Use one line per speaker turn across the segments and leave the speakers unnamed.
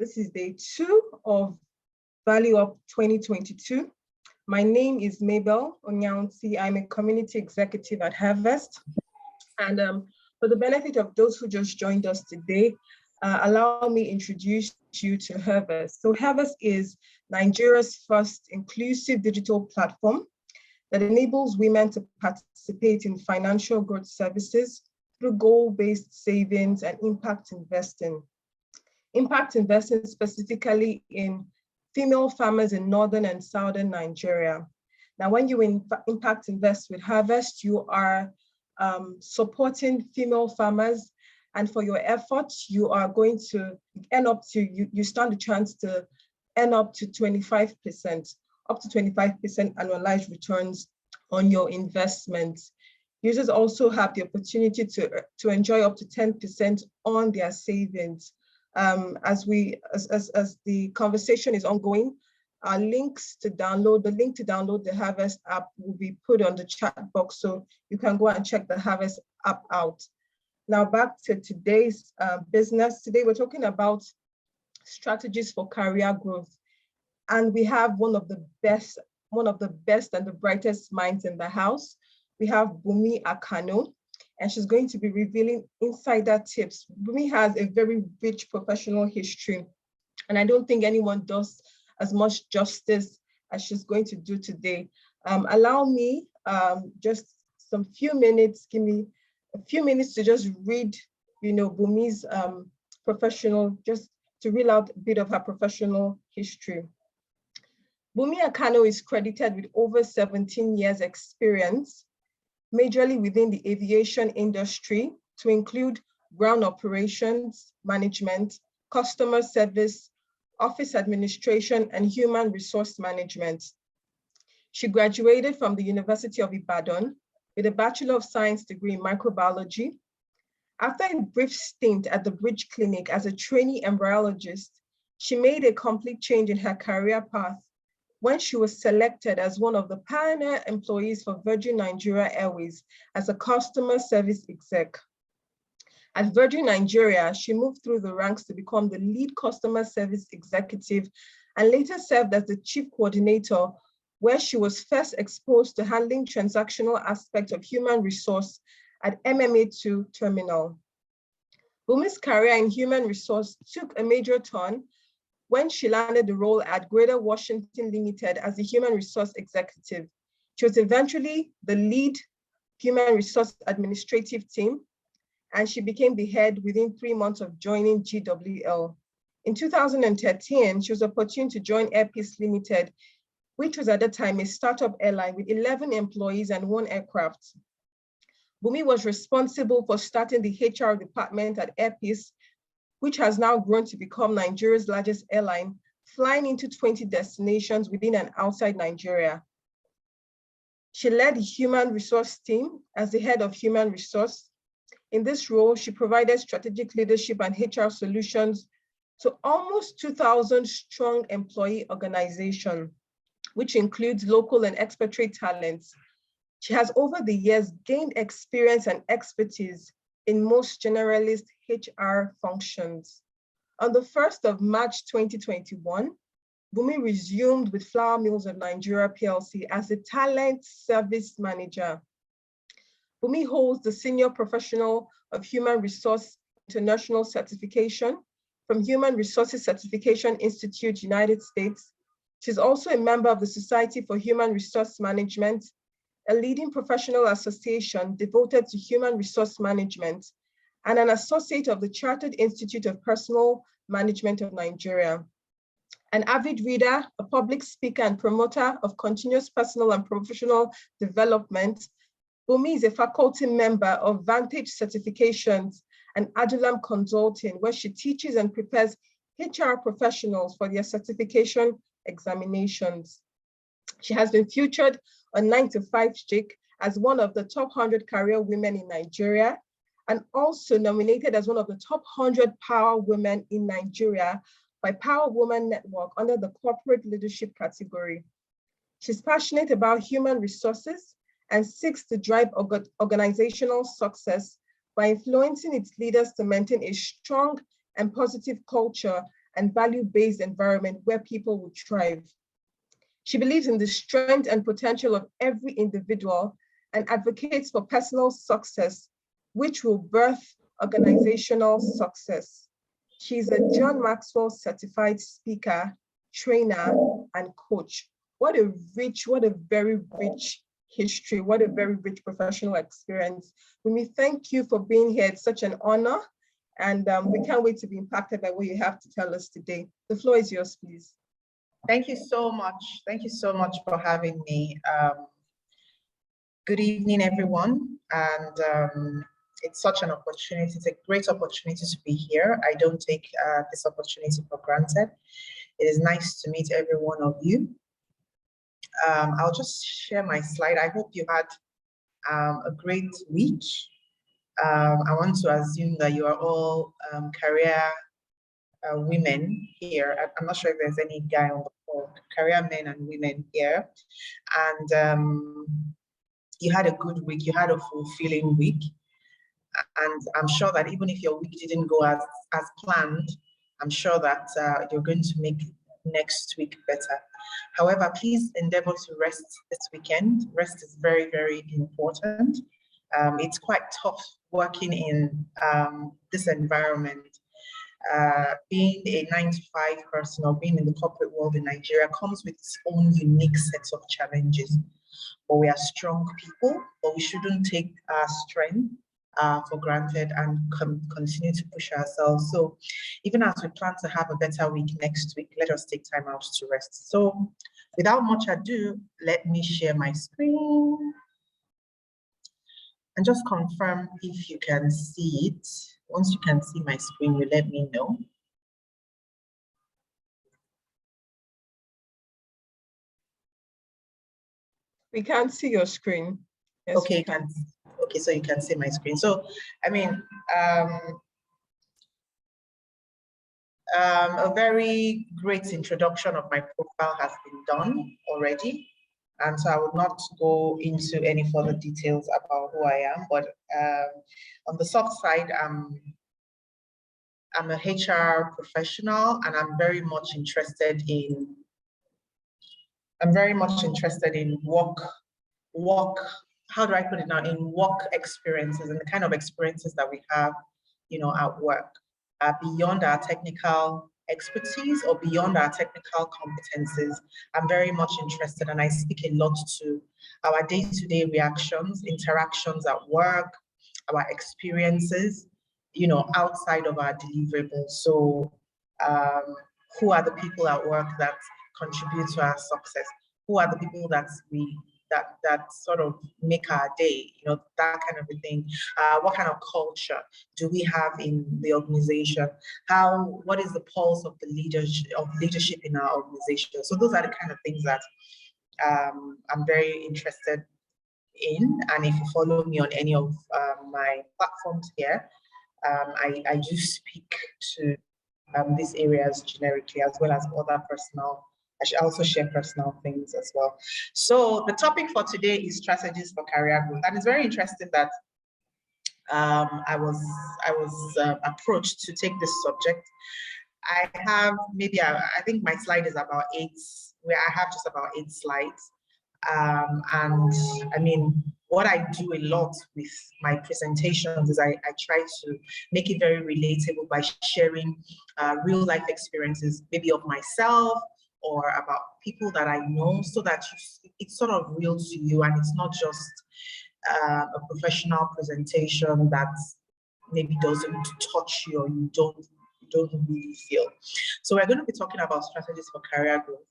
This is day 2 of Value Up 2022. My name is Mabel Onyaunsi. I'm a community executive at Harvest. And for the benefit of those who just joined us today, allow me to introduce you to Harvest. So Harvest is Nigeria's first inclusive digital platform that enables women to participate in financial growth services through goal-based savings and impact investing. Impact investing specifically in female farmers in northern and southern Nigeria. Now, when you impact invest with Harvest, you are supporting female farmers, and for your efforts, you are going to end up to, you stand a chance to earn up to 25% annualized returns on your investments. Users also have the opportunity to enjoy up to 10% on their savings. As the conversation is ongoing, the link to download the Harvest app will be put on the chat box, so you can go and check the Harvest app out. Now back to today's business. Today we're talking about strategies for career growth, and we have one of the best and the brightest minds in the house. We have Bunmi Akano, and she's going to be revealing insider tips. Bunmi has a very rich professional history, and I don't think anyone does as much justice as she's going to do today. Allow me just give me a few minutes to just read, Bunmi's professional, just to reel out a bit of her professional history. Bunmi Akano is credited with over 17 years experience, majorly within the aviation industry, to include ground operations, management, customer service, office administration, and human resource management. She graduated from the University of Ibadan with a Bachelor of Science degree in microbiology. After a brief stint at the Bridge Clinic as a trainee embryologist, she made a complete change in her career path when she was selected as one of the pioneer employees for Virgin Nigeria Airways as a customer service exec. At Virgin Nigeria, she moved through the ranks to become the lead customer service executive and later served as the chief coordinator, where she was first exposed to handling transactional aspects of human resource at MMA2 terminal. Bunmi's career in human resource took a major turn when she landed the role at Greater Washington Limited as the human resource executive. She was eventually the lead human resource administrative team, and she became the head within 3 months of joining GWL. In 2013, she was opportune to join Air Peace Limited, which was at the time a startup airline with 11 employees and 1 aircraft. Bunmi was responsible for starting the HR department at Air Peace, which has now grown to become Nigeria's largest airline, flying into 20 destinations within and outside Nigeria. She led the human resource team as the head of human resource. In this role, she provided strategic leadership and HR solutions to almost 2,000 strong employee organization, which includes local and expatriate talents. She has over the years gained experience and expertise in most generalist HR functions. On the 1st of March 2021, Bunmi resumed with Flour Mills of Nigeria PLC as the talent service manager. Bunmi holds the Senior Professional of Human Resource International Certification from Human Resources Certification Institute, United States. She's also a member of the Society for Human Resource Management, a leading professional association devoted to human resource management, and an associate of the Chartered Institute of Personnel Management of Nigeria. An avid reader, a public speaker, and promoter of continuous personal and professional development, Bunmi is a faculty member of Vantage Certifications and Adulam Consulting, where she teaches and prepares HR professionals for their certification examinations. She has been featured on 9 to 5 Chick as one of the top 100 career women in Nigeria, and also nominated as one of the top 100 power women in Nigeria by Power Woman Network under the corporate leadership category. She's passionate about human resources and seeks to drive organizational success by influencing its leaders to maintain a strong and positive culture and value-based environment where people will thrive. She believes in the strength and potential of every individual and advocates for personal success, which will birth organizational success. She's a John Maxwell certified speaker, trainer, and coach. What a very rich history, what a very rich professional experience. Bunmi, thank you for being here. It's such an honor. And we can't wait to be impacted by what you have to tell us today. The floor is yours, please.
Thank you so much. Thank you so much for having me. Good evening, everyone. And it's such an opportunity. It's a great opportunity to be here. I don't take this opportunity for granted. It is nice to meet every one of you. I'll just share my slide. I hope you had a great week. I want to assume that you are all career women here. I'm not sure if there's any guy on the call, career men and women here. And you had a good week, you had a fulfilling week. And I'm sure that even if your week didn't go as planned, I'm sure that you're going to make next week better. However, please endeavor to rest this weekend. Rest is very, very important. It's quite tough working in this environment. Being a 9-to-5 person or being in the corporate world in Nigeria comes with its own unique sets of challenges. But we are strong people, but we shouldn't take our strength for granted and continue to push ourselves. So even as we plan to have a better week next week, let us take time out to rest. So without much ado, let me share my screen and just confirm if you can see it. Once you can see my screen, you let me know.
We can't see your screen. Yes,
okay, you can. Okay, so you can see my screen. So, I mean, a very great introduction of my profile has been done already. And so I will not go into any further details about who I am, but on the soft side, I'm a HR professional, and I'm very much interested in work, how do I put it now, in work experiences and the kind of experiences that we have, you know, at work, beyond our technical expertise or beyond our technical competencies. I'm very much interested, and I speak a lot to our day-to-day reactions, interactions at work, our experiences, you know, outside of our deliverables. So who are the people at work that contribute to our success? Who are the people that sort of make our day, you know, that kind of a thing. What kind of culture do we have in the organization? What is the pulse of the leadership in our organization? So those are the kind of things that I'm very interested in. And if you follow me on any of my platforms here, I do speak to these areas generically, as well as other personal. I should also share personal things as well. So the topic for today is strategies for career growth, and it's very interesting that I was approached to take this subject. I have maybe I think my slide is about 8. Where I have just about 8 slides, and I mean, what I do a lot with my presentations is I try to make it very relatable by sharing real life experiences, maybe of myself or about people that I know, so that it's sort of real to you, and it's not just a professional presentation that maybe doesn't touch you or you don't really feel. So we're going to be talking about strategies for career growth.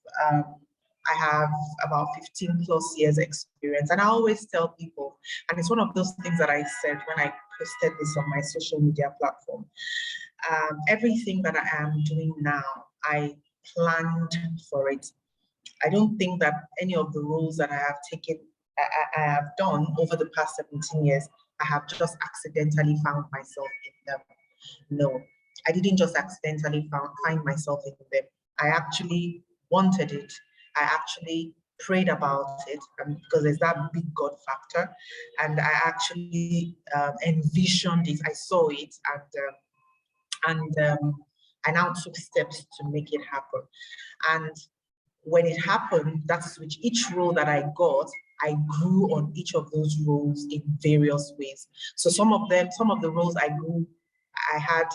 I have about 15 plus years experience, and I always tell people, and it's one of those things that I said when I posted this on my social media platform, everything that I am doing now, I planned for it. I don't think that any of the roles that I have taken, I have done over the past 17 years, I have just accidentally found myself in them. No, I didn't just accidentally find myself in them. I actually wanted it. I actually prayed about it, because there's that big God factor, and I actually envisioned it. I saw it, and I now took steps to make it happen. And when it happened, that's with each role that I got, I grew on each of those roles in various ways. So some of the roles I grew, I had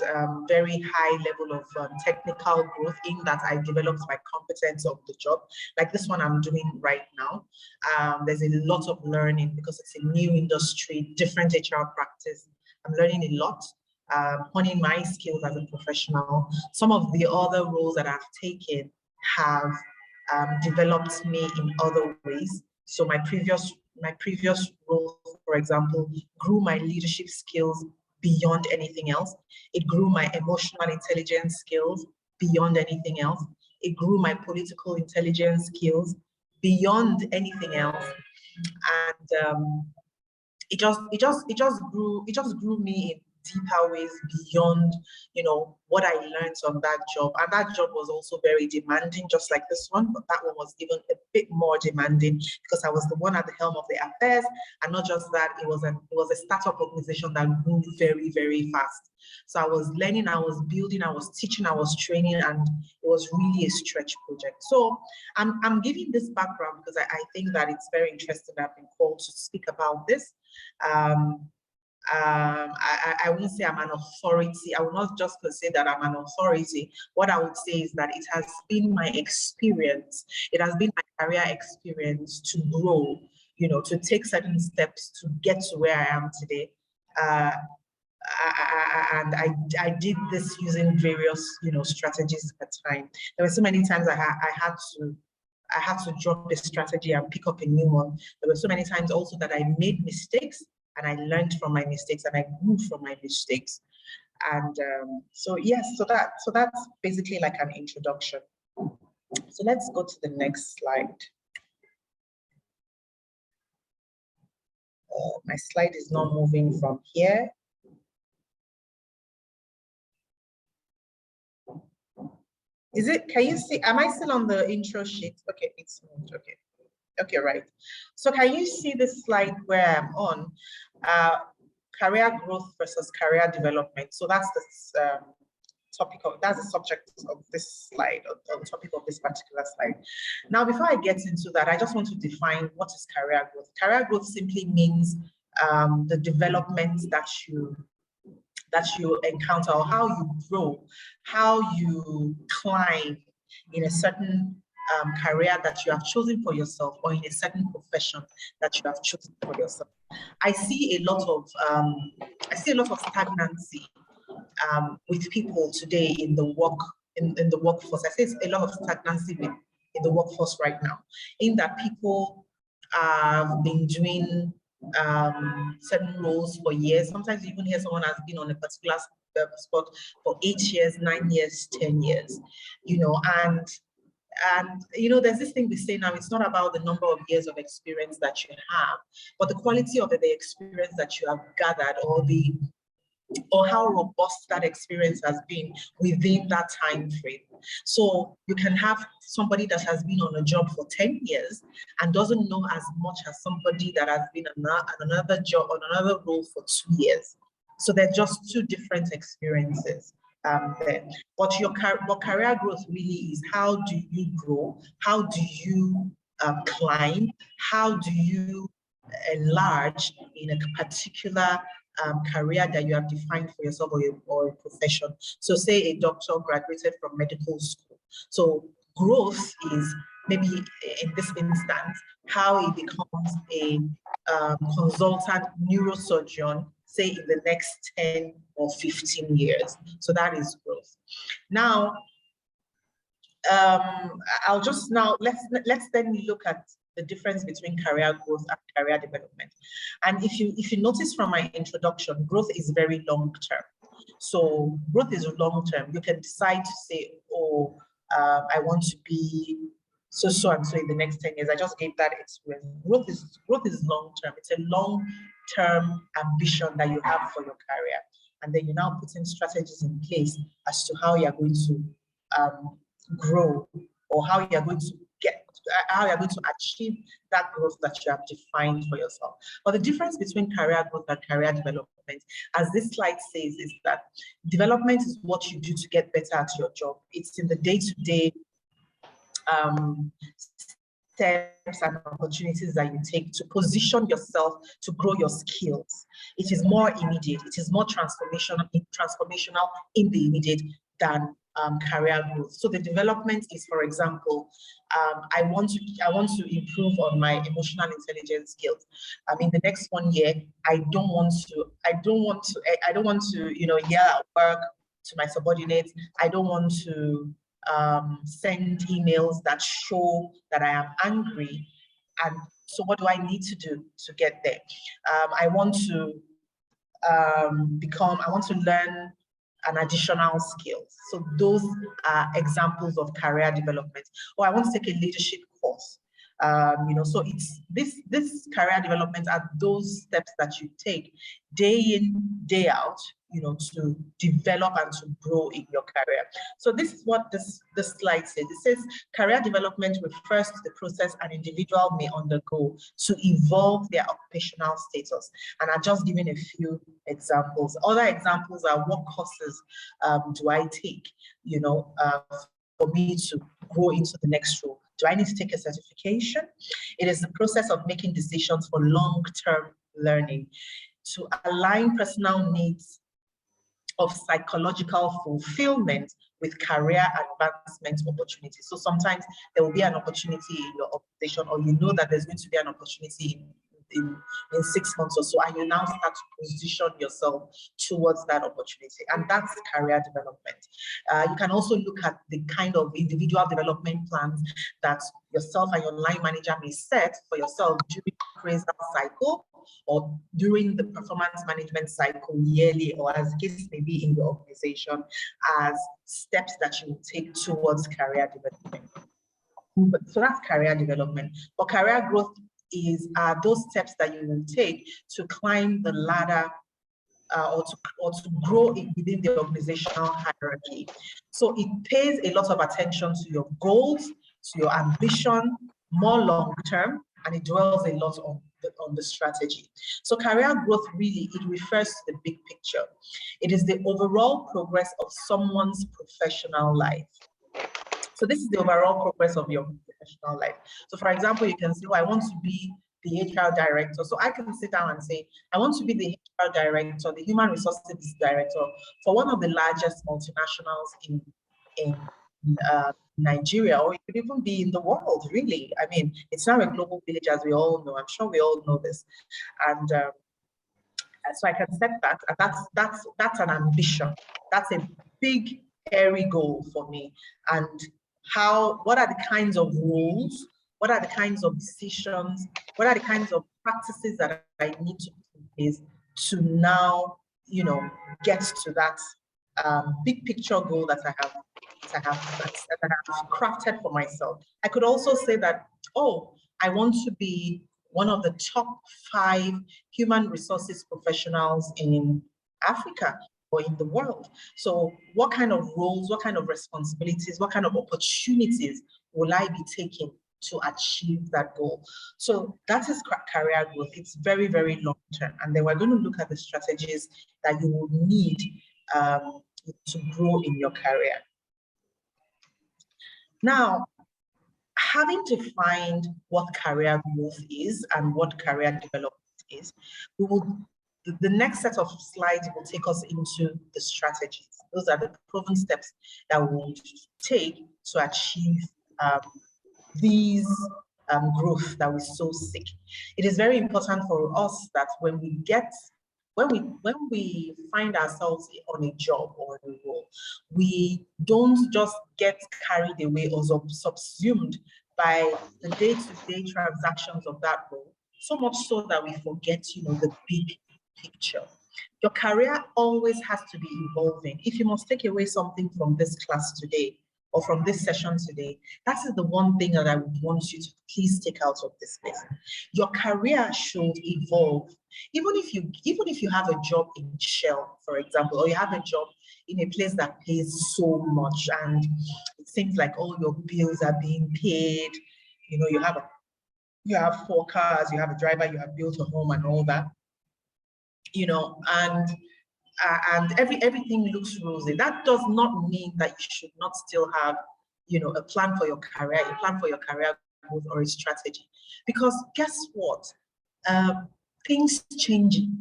very high level of technical growth in that I developed my competence of the job. Like this one I'm doing right now. There's a lot of learning because it's a new industry, different HR practice. I'm learning a lot, honing my skills as a professional. Some of the other roles that I've taken have developed me in other ways. So my previous role, for example, grew my leadership skills beyond anything else. It grew my emotional intelligence skills beyond anything else. It grew my political intelligence skills beyond anything else. And it just grew me in deeper ways beyond, what I learned on that job. And that job was also very demanding, just like this one, but that one was even a bit more demanding because I was the one at the helm of the affairs. And not just that, it was a startup organization that grew very, very fast. So I was learning, I was building, I was teaching, I was training, and it was really a stretch project. So I'm giving this background because I think that it's very interesting that I've been called to speak about this. I won't say I'm an authority. I will not just say that I'm an authority. What I would say is that it has been my experience. It has been my career experience to grow, to take certain steps to get to where I am today. And I did this using various, strategies at the time. There were so many times I had to drop a strategy and pick up a new one. There were so many times also that I made mistakes and I learned from my mistakes and I grew from my mistakes. And so that's basically like an introduction. So let's go to the next slide. My slide is not moving from here. Can you see, am I still on the intro sheet? Okay, it's moved, okay. Okay, right. So can you see this slide where I'm on? Career growth versus career development. So that's the that's the subject of this slide, or the topic of this particular slide. Now, before I get into that, I just want to define what is career growth. Career growth simply means the development that you encounter, or how you grow, how you climb in a certain career that you have chosen for yourself, or in a certain profession that you have chosen for yourself. I see a lot of stagnancy with people today in the workforce. I say it's a lot of stagnancy in the workforce right now, in that people have been doing certain roles for years. Sometimes you even hear someone has been on a particular spot for 8 years, 9 years, 10 years, and there's this thing we say now, it's not about the number of years of experience that you have, but the quality of the experience that you have gathered, or how robust that experience has been within that time frame. So you can have somebody that has been on a job for 10 years and doesn't know as much as somebody that has been on another job, on another role for 2 years. So they're just two different experiences there. But career growth really is, how do you grow? How do you climb? How do you enlarge in a particular career that you have defined for yourself, or a profession? So say a doctor graduated from medical school. So growth is maybe, in this instance, how he becomes a consultant neurosurgeon, say in the next 10 or 15 years. So that is growth. Now, let's then look at the difference between career growth and career development. And if you notice from my introduction, growth is very long term. So growth is long term. You can decide to say, I want to be so and so in the next 10 years. I just gave that experience. Growth is long term. It's a long term ambition that you have for your career. And then you now put in strategies in place as to how you're going to grow, or how you're going to get how you're going to achieve that growth that you have defined for yourself. But the difference between career growth and career development, as this slide says, is that development is what you do to get better at your job. It's in the day-to-day steps and opportunities that you take to position yourself to grow your skills. It is more immediate. It is more transformational in the immediate than career growth. So the development is, for example, I want to improve on my emotional intelligence skills. In the next 1 year, I don't want to, yell at work to my subordinates. I don't want to send emails that show that I am angry. And so what do I need to do to get there? I want to learn an additional skill. So those are examples of career development. Or I want to take a leadership course. So it's this career development are those steps that you take day in, day out, to develop and to grow in your career. So this is what this slide says. It says career development refers to the process an individual may undergo to evolve their occupational status. And I've just given a few examples. Other examples are, what courses do I take, for me to grow into the next role? Do I need to take a certification? It is the process of making decisions for long-term learning to align personal needs of psychological fulfillment with career advancement opportunities. So sometimes there will be an opportunity in your organization, or that there's going to be an opportunity in 6 months or so, and you now start to position yourself towards that opportunity. And that's career development. You can also look at the kind of individual development plans that yourself and your line manager may set for yourself during the appraisal cycle, or during the performance management cycle yearly, or as the case may be in your organization, as steps that you will take towards career development. So that's career development. But career growth are those steps that you will take to climb the ladder or to grow within the organizational hierarchy. So it pays a lot of attention to your goals, to your ambition, more long-term, and it dwells a lot on the strategy. So career growth really, it refers to the big picture. It is the overall progress of someone's professional life. So this is the overall progress of your professional life. So for example, you can say, I want to be the HR director. So I can sit down and say, I want to be the HR director, the human resources director for one of the largest multinationals in Nigeria, or it could even be in the world, really. I mean, it's now a global village, as we all know. I'm sure we all know this. And so I can set that, and that's an ambition. That's a big, hairy goal for me. And what are the kinds of roles, what are the kinds of decisions, what are the kinds of practices that I need to put in place to now, get to that big picture goal that I have crafted for myself. I could also say that, I want to be one of the top 5 human resources professionals in Africa or in the world. So what kind of roles, what kind of responsibilities, what kind of opportunities will I be taking to achieve that goal? So that is career growth. It's very, very long term. And then we're going to look at the strategies that you will need to grow in your career. Now, having defined what career growth is and what career development is, the next set of slides will take us into the strategies. Those are the proven steps that we will take to achieve these growth that we so seek. It is very important for us that when we find ourselves on a job or a role, we don't just get carried away or subsumed by the day-to-day transactions of that role, so much so that we forget, the big picture. Your career always has to be evolving. If you must take away something from this class today, or from this session today, that is the one thing that I would want you to please take out of this place. Your career should evolve. Even if you have a job in Shell, for example, or you have a job in a place that pays so much and it seems like all your bills are being paid, you know, you have 4 cars, you have a driver, you have built a home and all that, you know, and everything looks rosy. That does not mean that you should not still have, you know, a plan for your career, a plan for your career growth or a strategy. Because guess what? Things change in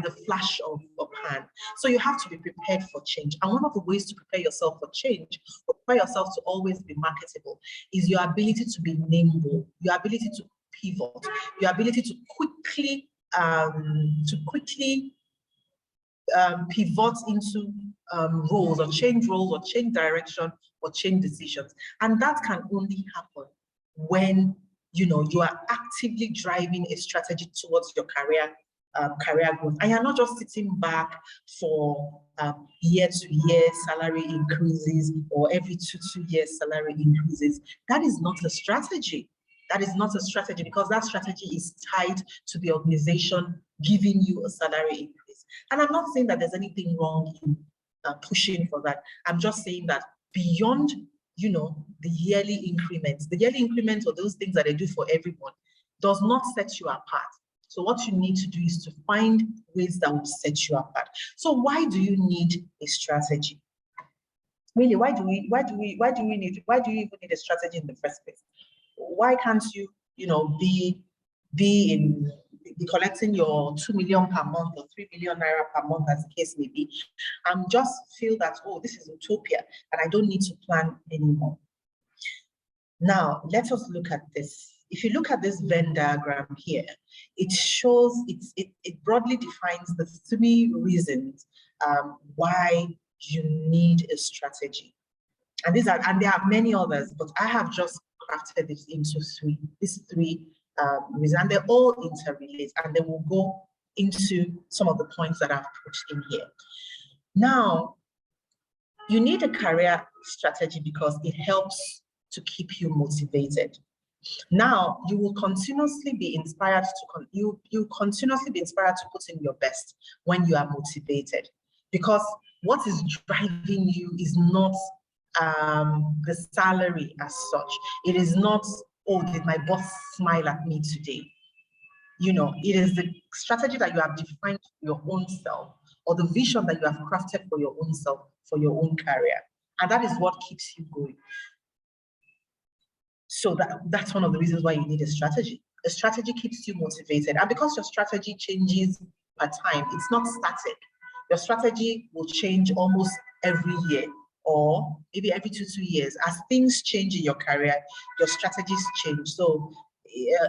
the flash of a pan. So you have to be prepared for change. And one of the ways to prepare yourself for change, or prepare yourself to always be marketable, is your ability to be nimble, your ability to pivot, your ability to quickly pivot into roles or change direction or change decisions. And that can only happen when, you know, you are actively driving a strategy towards your career growth. And you're not just sitting back for year-to-year salary increases or every two years salary increases. That is not a strategy. That is not a strategy, because that strategy is tied to the organization giving you a salary increase. And I'm not saying that there's anything wrong in pushing for that. I'm just saying that beyond, you know, the yearly increments or those things that they do for everyone does not set you apart. So what you need to do is to find ways that will set you apart. So why do you need a strategy? Really, why do you even need a strategy in the first place? Why can't you, you know, be collecting your 2 million per month or 3 million naira per month, as the case may be, and just feel that, oh, this is utopia and I don't need to plan anymore? Now, let us look at this. If you look at this Venn diagram here, it shows, it broadly defines the 3 reasons why you need a strategy. And there are many others, but I have just crafted this into these three reasons, and they're all interrelated, and they will go into some of the points that I've put in here. Now, you need a career strategy because it helps to keep you motivated. Now, you will continuously be inspired to continuously be inspired to put in your best when you are motivated, because what is driving you is not the salary as such. It is not, oh, did my boss smile at me today? You know, it is the strategy that you have defined for your own self, or the vision that you have crafted for your own self, for your own career. And that is what keeps you going. So that's one of the reasons why you need a strategy. A strategy keeps you motivated. And because your strategy changes per time, it's not static. Your strategy will change almost every year, or maybe every two years. As things change in your career, your strategies change. So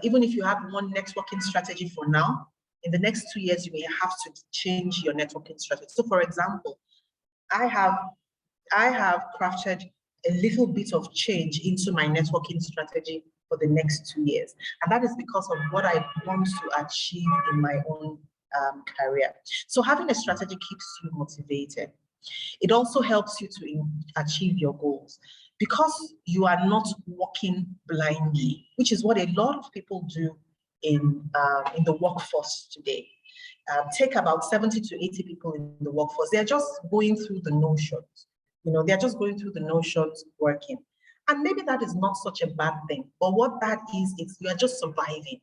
even if you have one networking strategy for now, in the next 2 years, you may have to change your networking strategy. So for example, I have crafted a little bit of change into my networking strategy for the next 2 years. And that is because of what I want to achieve in my own career. So having a strategy keeps you motivated. It also helps you to achieve your goals, because you are not walking blindly, which is what a lot of people do in the workforce today. Take about 70 to 80 people in the workforce. They're just going through the notions. You know, they're just going through the notions, working. And maybe that is not such a bad thing, but what that is you are just surviving,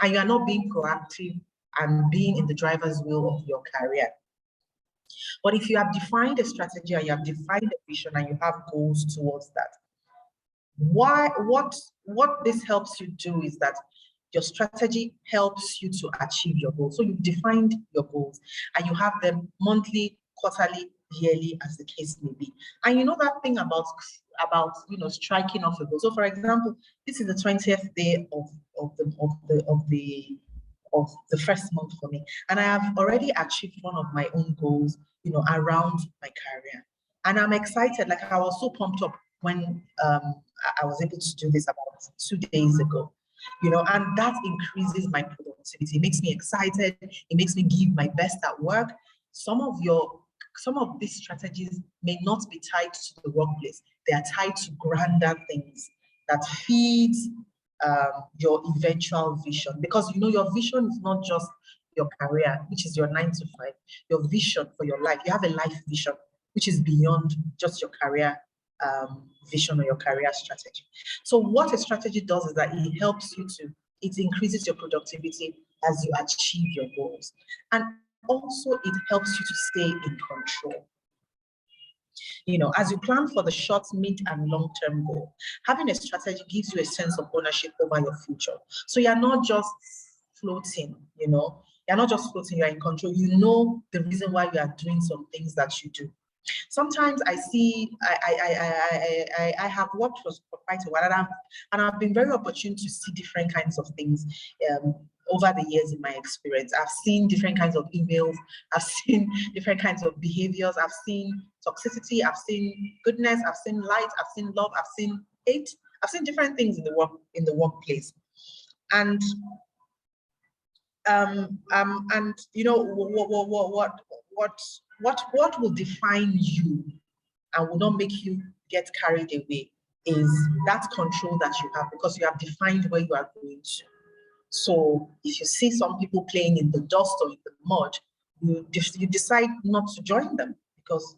and you are not being proactive and being in the driver's wheel of your career. But if you have defined a strategy and you have defined a vision and you have goals towards that, what this helps you do is that your strategy helps you to achieve your goals. So you've defined your goals and you have them monthly, quarterly, yearly, as the case may be. And you know that thing about you know, striking off a goal. So for example, this is the 20th day of the first month for me, and I have already achieved one of my own goals, you know, around my career. And I'm excited. Like, I was so pumped up when I was able to do this about 2 days ago, you know, and that increases my productivity. It makes me excited. It makes me give my best at work. Some of these strategies may not be tied to the workplace. They are tied to grander things that feeds your eventual vision. Because, you know, your vision is not just your career, which is your 9 to 5. Your vision for your life, you have a life vision, which is beyond just your career vision or your career strategy. So what a strategy does is that it helps you it increases your productivity as you achieve your goals. And also it helps you to stay in control. As you plan for the short, mid, and long-term goal, having a strategy gives you a sense of ownership over your future. So you're not just floating, you're not just floating, you're in control. You know the reason why you are doing some things that you do. Sometimes I see, I have worked for quite a while, and I've been very opportune to see different kinds of things over the years in my experience. I've seen different kinds of emails, I've seen different kinds of behaviors, I've seen toxicity, I've seen goodness, I've seen light, I've seen love, I've seen hate, I've seen different things in the workplace. And what will define you and will not make you get carried away is that control that you have, because you have defined where you are going to. So if you see some people playing in the dust or in the mud, you decide not to join them, because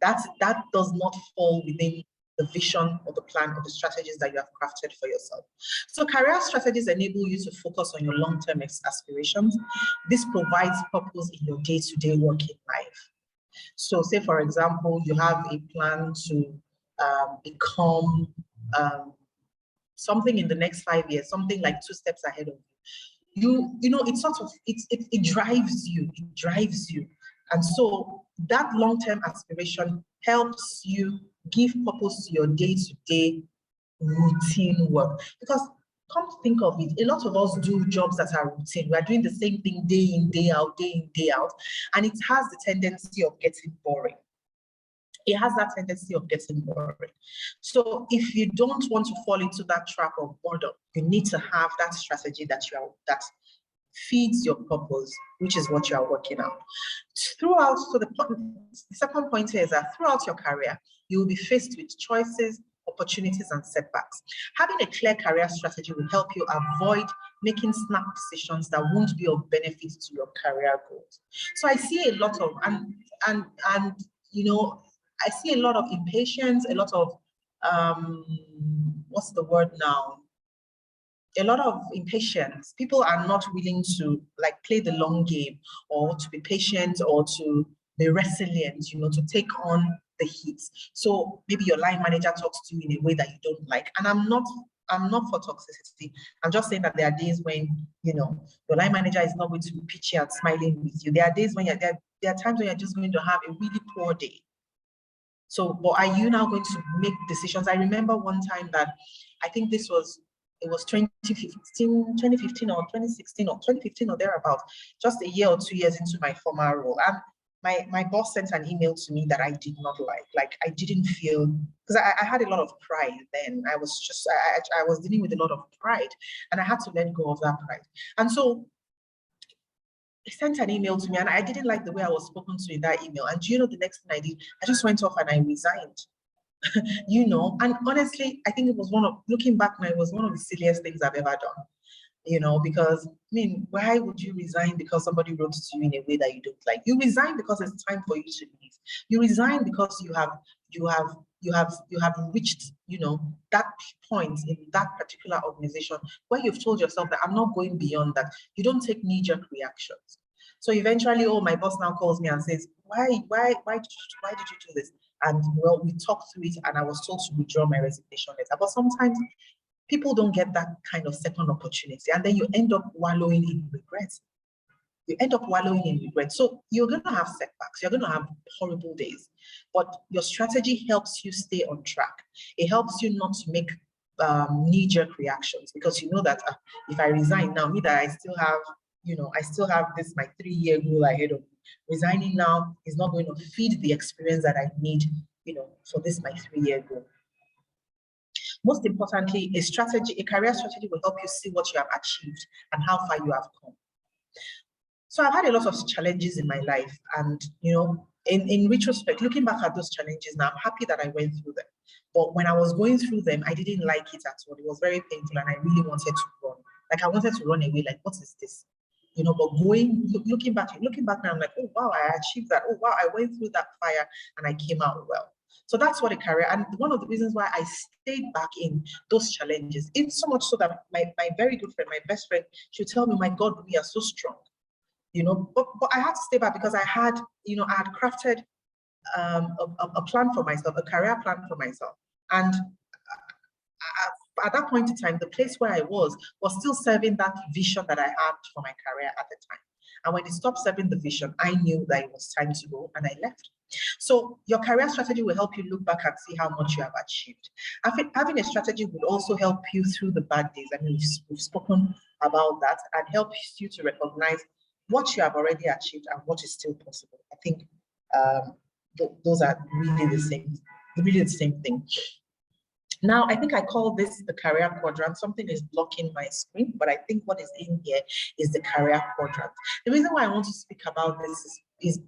that does not fall within the vision or the plan or the strategies that you have crafted for yourself. So career strategies enable you to focus on your long-term aspirations. This provides purpose in your day-to-day working life. So say, for example, you have a plan to become something in the next 5 years, something like 2 steps ahead of you. It drives you. And so that long-term aspiration helps you give purpose to your day-to-day routine work. Because come to think of it, a lot of us do jobs that are routine. We are doing the same thing day in, day out, and it has the tendency of getting boring. It has that tendency of getting boring. So if you don't want to fall into that trap of boredom, you need to have that strategy that feeds your purpose, which is what you are working out. The second point here is that throughout your career, you will be faced with choices, opportunities, and setbacks. Having a clear career strategy will help you avoid making snap decisions that won't be of benefit to your career goals. So I see a lot of, I see a lot of impatience, a lot of, what's the word now? A lot of impatience. People are not willing to play the long game, or to be patient, or to be resilient, to take on the heat. So maybe your line manager talks to you in a way that you don't like. And I'm not for toxicity. I'm just saying that there are days when, your line manager is not going to be pitchy and smiling with you. There are days when there are times when you're just going to have a really poor day. So, but are you now going to make decisions? I remember one time that I think it was 2015 or 2016 or 2015 or thereabout, just a year or 2 years into my former role. And my boss sent an email to me that I did not like. I didn't feel, because I had a lot of pride then. I was dealing with a lot of pride, and I had to let go of that pride. And so he sent an email to me, and I didn't like the way I was spoken to in that email. And do you know the next thing I did? I just went off and I resigned. And honestly, I think looking back now, it was one of the silliest things I've ever done. Because why would you resign because somebody wrote to you in a way that you don't like? You resign because it's time for you to leave. You resign because you have reached, that point in that particular organization where you've told yourself that I'm not going beyond that. You don't take knee-jerk reactions. So eventually, my boss now calls me and says, why did you do this? And well, we talked through it, and I was told to withdraw my resignation letter. But sometimes people don't get that kind of second opportunity, and then you end up wallowing in regret. So you're going to have setbacks, you're going to have horrible days, but your strategy helps you stay on track. It helps you not to make knee-jerk reactions, because you know that if I resign now, I still have this, my 3-year goal ahead of me. Resigning now is not going to feed the experience that I need, for this, my 3-year goal. Most importantly, a career strategy will help you see what you have achieved and how far you have come. So I've had a lot of challenges in my life, and in retrospect, looking back at those challenges now, I'm happy that I went through them. But when I was going through them, I didn't like it at all. It was very painful, and I really wanted to run. I wanted to run away. What is this? But looking back now, I'm like, oh wow, I achieved that. Oh wow, I went through that fire and I came out well. So that's what a career, and one of the reasons why I stayed back in those challenges, it's so much so that my very good friend, my best friend, she would tell me, my God, we are so strong, but I had to stay back because I had crafted a plan for myself, a career plan for myself. And at that point in time, the place where I was still serving that vision that I had for my career at the time. And when it stopped serving the vision, I knew that it was time to go, and I left. So your career strategy will help you look back and see how much you have achieved. I think having a strategy will also help you through the bad days. I mean, we've spoken about that, and helps you to recognize what you have already achieved and what is still possible. I think those are really the same thing. Now, I think I call this the career quadrant. Something is blocking my screen, but I think what is in here is the career quadrant. The reason why I want to speak about this is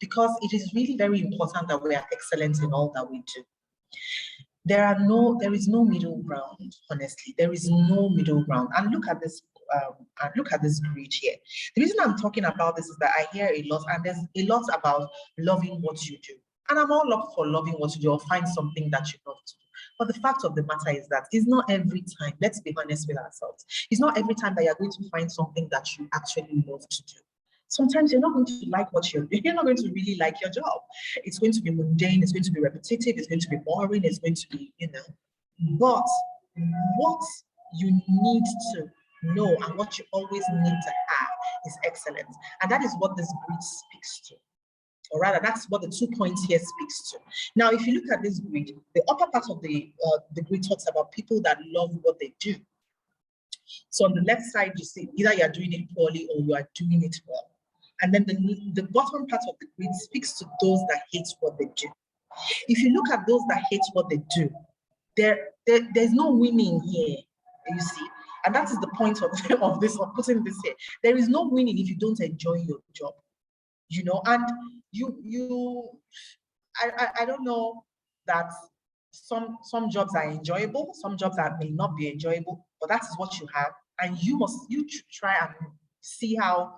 because it is really very important that we are excellent in all that we do. There is no middle ground, honestly. There is no middle ground. And look at this grid here. The reason I'm talking about this is that I hear a lot, and there's a lot about loving what you do. And I'm all up for loving what you do, or find something that you love to do. But the fact of the matter is that it's not every time, let's be honest with ourselves, it's not every time that you're going to find something that you actually love to do. Sometimes you're not going to like what you're doing. You're not going to really like your job. It's going to be mundane, it's going to be repetitive, it's going to be boring, it's going to be, But what you need to know and what you always need to have is excellence. And that is what this grid speaks to. Or rather, that's what the 2 points here speaks to. Now, if you look at this grid, the upper part of the grid talks about people that love what they do. So on the left side, you see either you are doing it poorly or you are doing it well. And then the bottom part of the grid speaks to those that hate what they do. If you look at those that hate what they do, there's no winning here, you see. And that is the point of putting this here. There is no winning if you don't enjoy your job. And I don't know that some jobs are enjoyable, some jobs that may not be enjoyable, but that is what you have, and you try and see how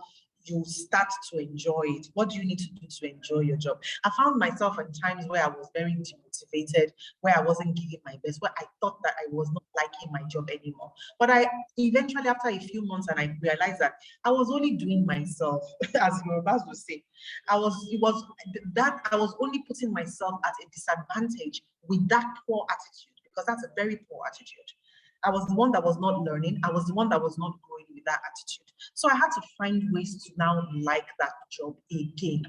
you start to enjoy it. What do you need to do to enjoy your job? I found myself in times where I was very demotivated, where I wasn't giving my best, where I thought that I was not liking my job anymore. But I eventually, after a few months, and I realized that I was only doing myself, as Yorubas would say. I was only putting myself at a disadvantage with that poor attitude, because that's a very poor attitude. I was the one that was not learning. I was the one that was not growing with that attitude. So I had to find ways to now like that job again.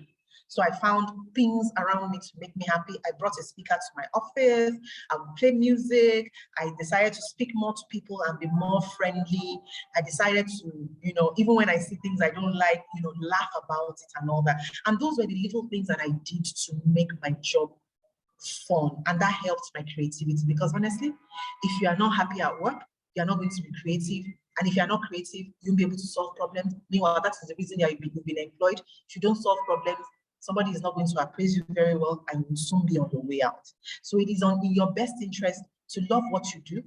So I found things around me to make me happy. I brought a speaker to my office. I would play music. I decided to speak more to people and be more friendly. I decided to, even when I see things I don't like, laugh about it and all that. And those were the little things that I did to make my job fun, and that helped my creativity, because honestly, if you are not happy at work, you're not going to be creative, and if you're not creative, you'll be able to solve problems. Meanwhile, that is the reason you've been employed. If you don't solve problems, somebody is not going to appraise you very well, and you will soon be on your way out. So it is in your best interest to love what you do,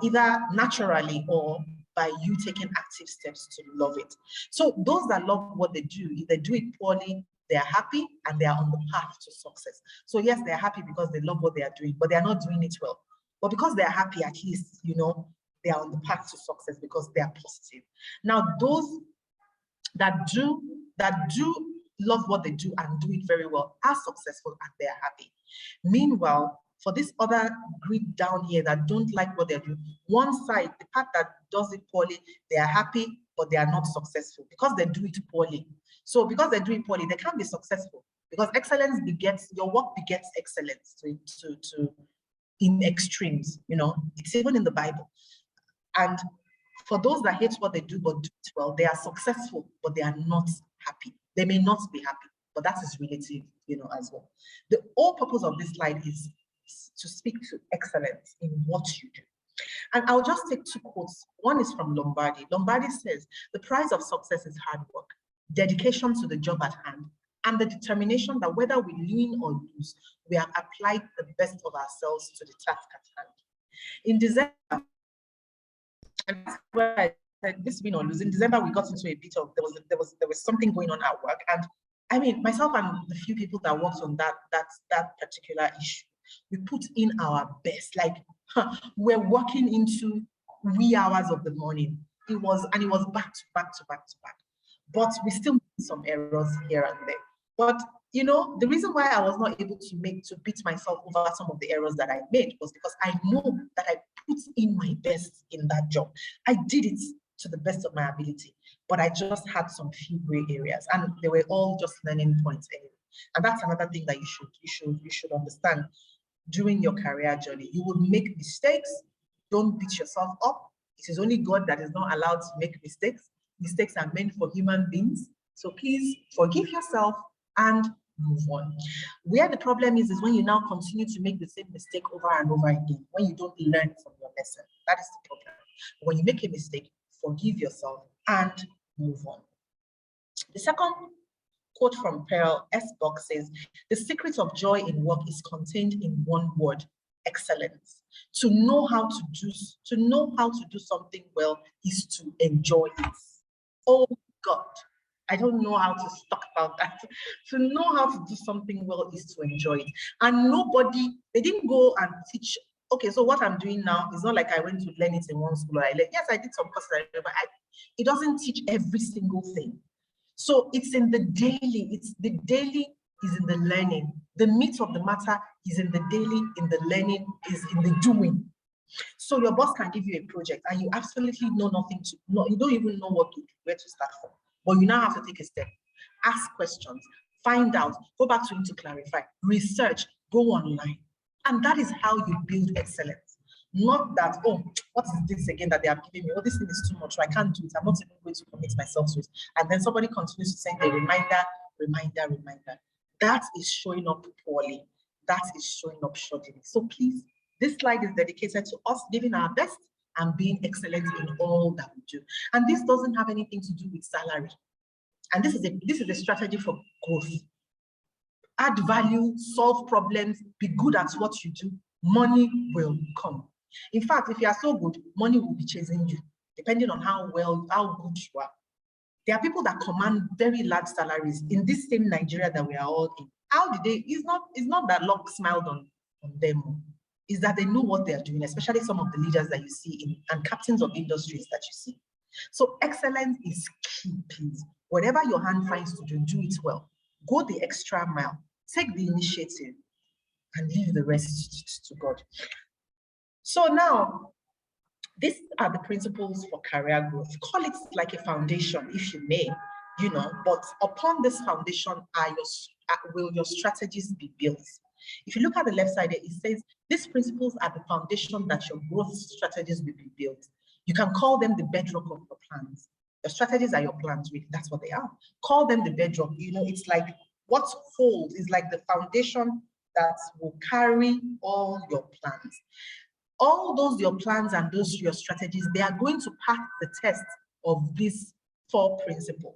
either naturally or by you taking active steps to love it. So those that love what they do, if they do it poorly, they are happy and they are on the path to success. So yes, they are happy because they love what they are doing, but they are not doing it well. But because they are happy, at least, they are on the path to success because they are positive. Now, those that do love what they do and do it very well are successful and they are happy. Meanwhile, for this other grid down here that don't like what they're doing, one side, the part that does it poorly, they are happy, but they are not successful because they do it poorly. So because they do it poorly, they can't be successful, because excellence begets, your work begets excellence in extremes, it's even in the Bible. And for those that hate what they do but do it well, they are successful, but they are not happy. They may not be happy, but that is relative, as well. The whole purpose of this slide is to speak to excellence in what you do. And I'll just take 2 quotes. One is from Lombardi. Lombardi says, "The price of success is hard work, dedication to the job at hand, and the determination that whether we win or lose, we have applied the best of ourselves to the task at hand." In December, and that's where I said this win or lose. In December, we got into a bit of, there was something going on at work, and I mean, myself and the few people that worked on that particular issue, we put in our best. Like, we're working into wee hours of the morning. It was back to back to back to back. But we still made some errors here and there. But you know, the reason why I was not able to beat myself over some of the errors that I made was because I know that I put in my best in that job. I did it to the best of my ability, but I just had some few gray areas, and they were all just learning points anyway. And that's another thing that you should understand during your career journey. You will make mistakes. Don't beat yourself up. It is only God that is not allowed to make mistakes. Mistakes are meant for human beings. So please forgive yourself and move on. Where the problem is when you now continue to make the same mistake over and over again, when you don't learn from your lesson. That is the problem. When you make a mistake, forgive yourself and move on. The second quote from Pearl S. Buck says, "The secret of joy in work is contained in one word: excellence. To know how to do something well is to enjoy it." Oh God, I don't know how to talk about that. To know how to do something well is to enjoy it. And they didn't go and teach. Okay, so what I'm doing now is not like I went to learn it in one school. Yes, I did some courses, but it doesn't teach every single thing. So it's in the daily. The daily is in the learning. The meat of the matter is in the daily, in the learning, is in the doing. So your boss can give you a project and you absolutely know nothing to know. You don't even know where to start from. But you now have to take a step. Ask questions, find out, go back to him to clarify, research, go online. And that is how you build excellence. Not that, oh, what is this again that they are giving me? Oh, this thing is too much, so I can't do it. I'm not even going to commit myself to it. And then somebody continues to send a reminder. That is showing up poorly. That is showing up shoddily. So please, this slide is dedicated to us giving our best and being excellent in all that we do. And this doesn't have anything to do with salary. And this is a strategy for growth. Add value, solve problems, be good at what you do. Money will come. In fact, if you are so good, money will be chasing you, depending on how good you are. There are people that command very large salaries in this same Nigeria that we are all in. How did they? It's not that luck smiled on them. Is that they know what they are doing, especially some of the leaders that you see and captains of industries that you see. So excellence is key, please. Whatever your hand finds to do, do it well. Go the extra mile. Take the initiative and leave the rest to God. So now, these are the principles for career growth. Call it like a foundation, if you may, but upon this foundation will your strategies be built. If you look at the left side, it says, these principles are the foundation that your growth strategies will be built. You can call them the bedrock of your plans. Your strategies are your plans, really. That's what they are. Call them the bedrock. It's like what holds is like the foundation that will carry all your plans. All those your plans and those your strategies, they are going to pass the test of these 4 principles.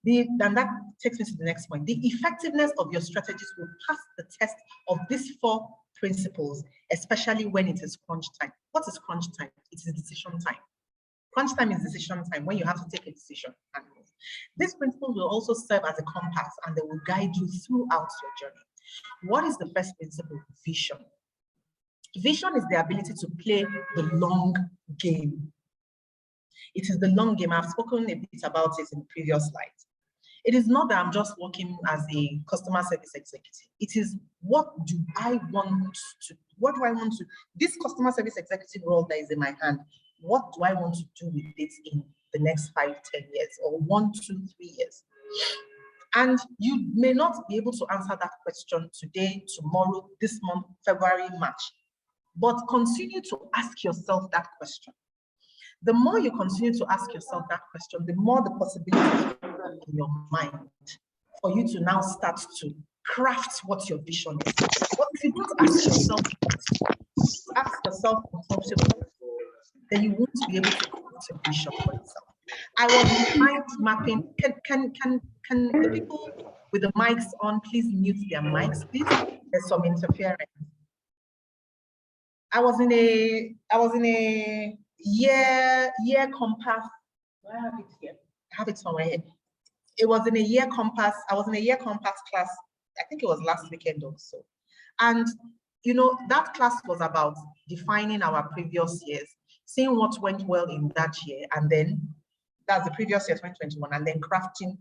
Then that takes me to the next point. The effectiveness of your strategies will pass the test of these 4 principles, especially when it is crunch time. What is crunch time? It is decision time. Crunch time is decision time, when you have to take a decision and move. These principles will also serve as a compass and they will guide you throughout your journey. What is the first principle? Vision. Vision is the ability to play the long game. It is the long game. I've spoken a bit about it in the previous slides. It is not that I'm just working as a customer service executive. It is what do I want to, this customer service executive role that is in my hand, what do I want to do with it in the next 5, 10 years, or 1, 2, 3 years? And you may not be able to answer that question today, tomorrow, this month, February, March, but continue to ask yourself that question. The more you continue to ask yourself that question, the more the possibilities in your mind for you to now start to craft what your vision is. But if you don't ask yourself uncomfortable, then you won't be able to craft a vision for yourself. I was mind mapping. Can the people with the mics on please mute their mics, please? There's some interference. I was in a year compass. Do I have it here? I have it somewhere here. it was in a year compass. I was in a year compass class. I think it was last weekend also. And, you know, that class was about defining our previous years, seeing what went well in that year. And then that's the previous year, 2021, and then crafting,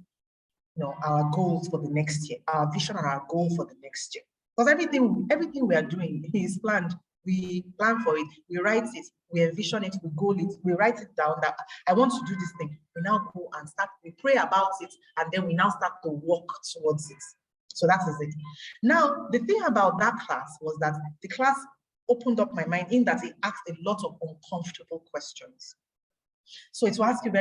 you know, our goals for the next year, our vision and our goal for the next year. Because everything we are doing is planned. We plan for it, we write it, we envision it, we goal it, we write it down that I want to do this thing. We now go and start, we pray about it, and then we now start to walk towards it. So that is it. Now, the thing about that class was that the class opened up my mind in that it asked a lot of uncomfortable questions. So it will ask you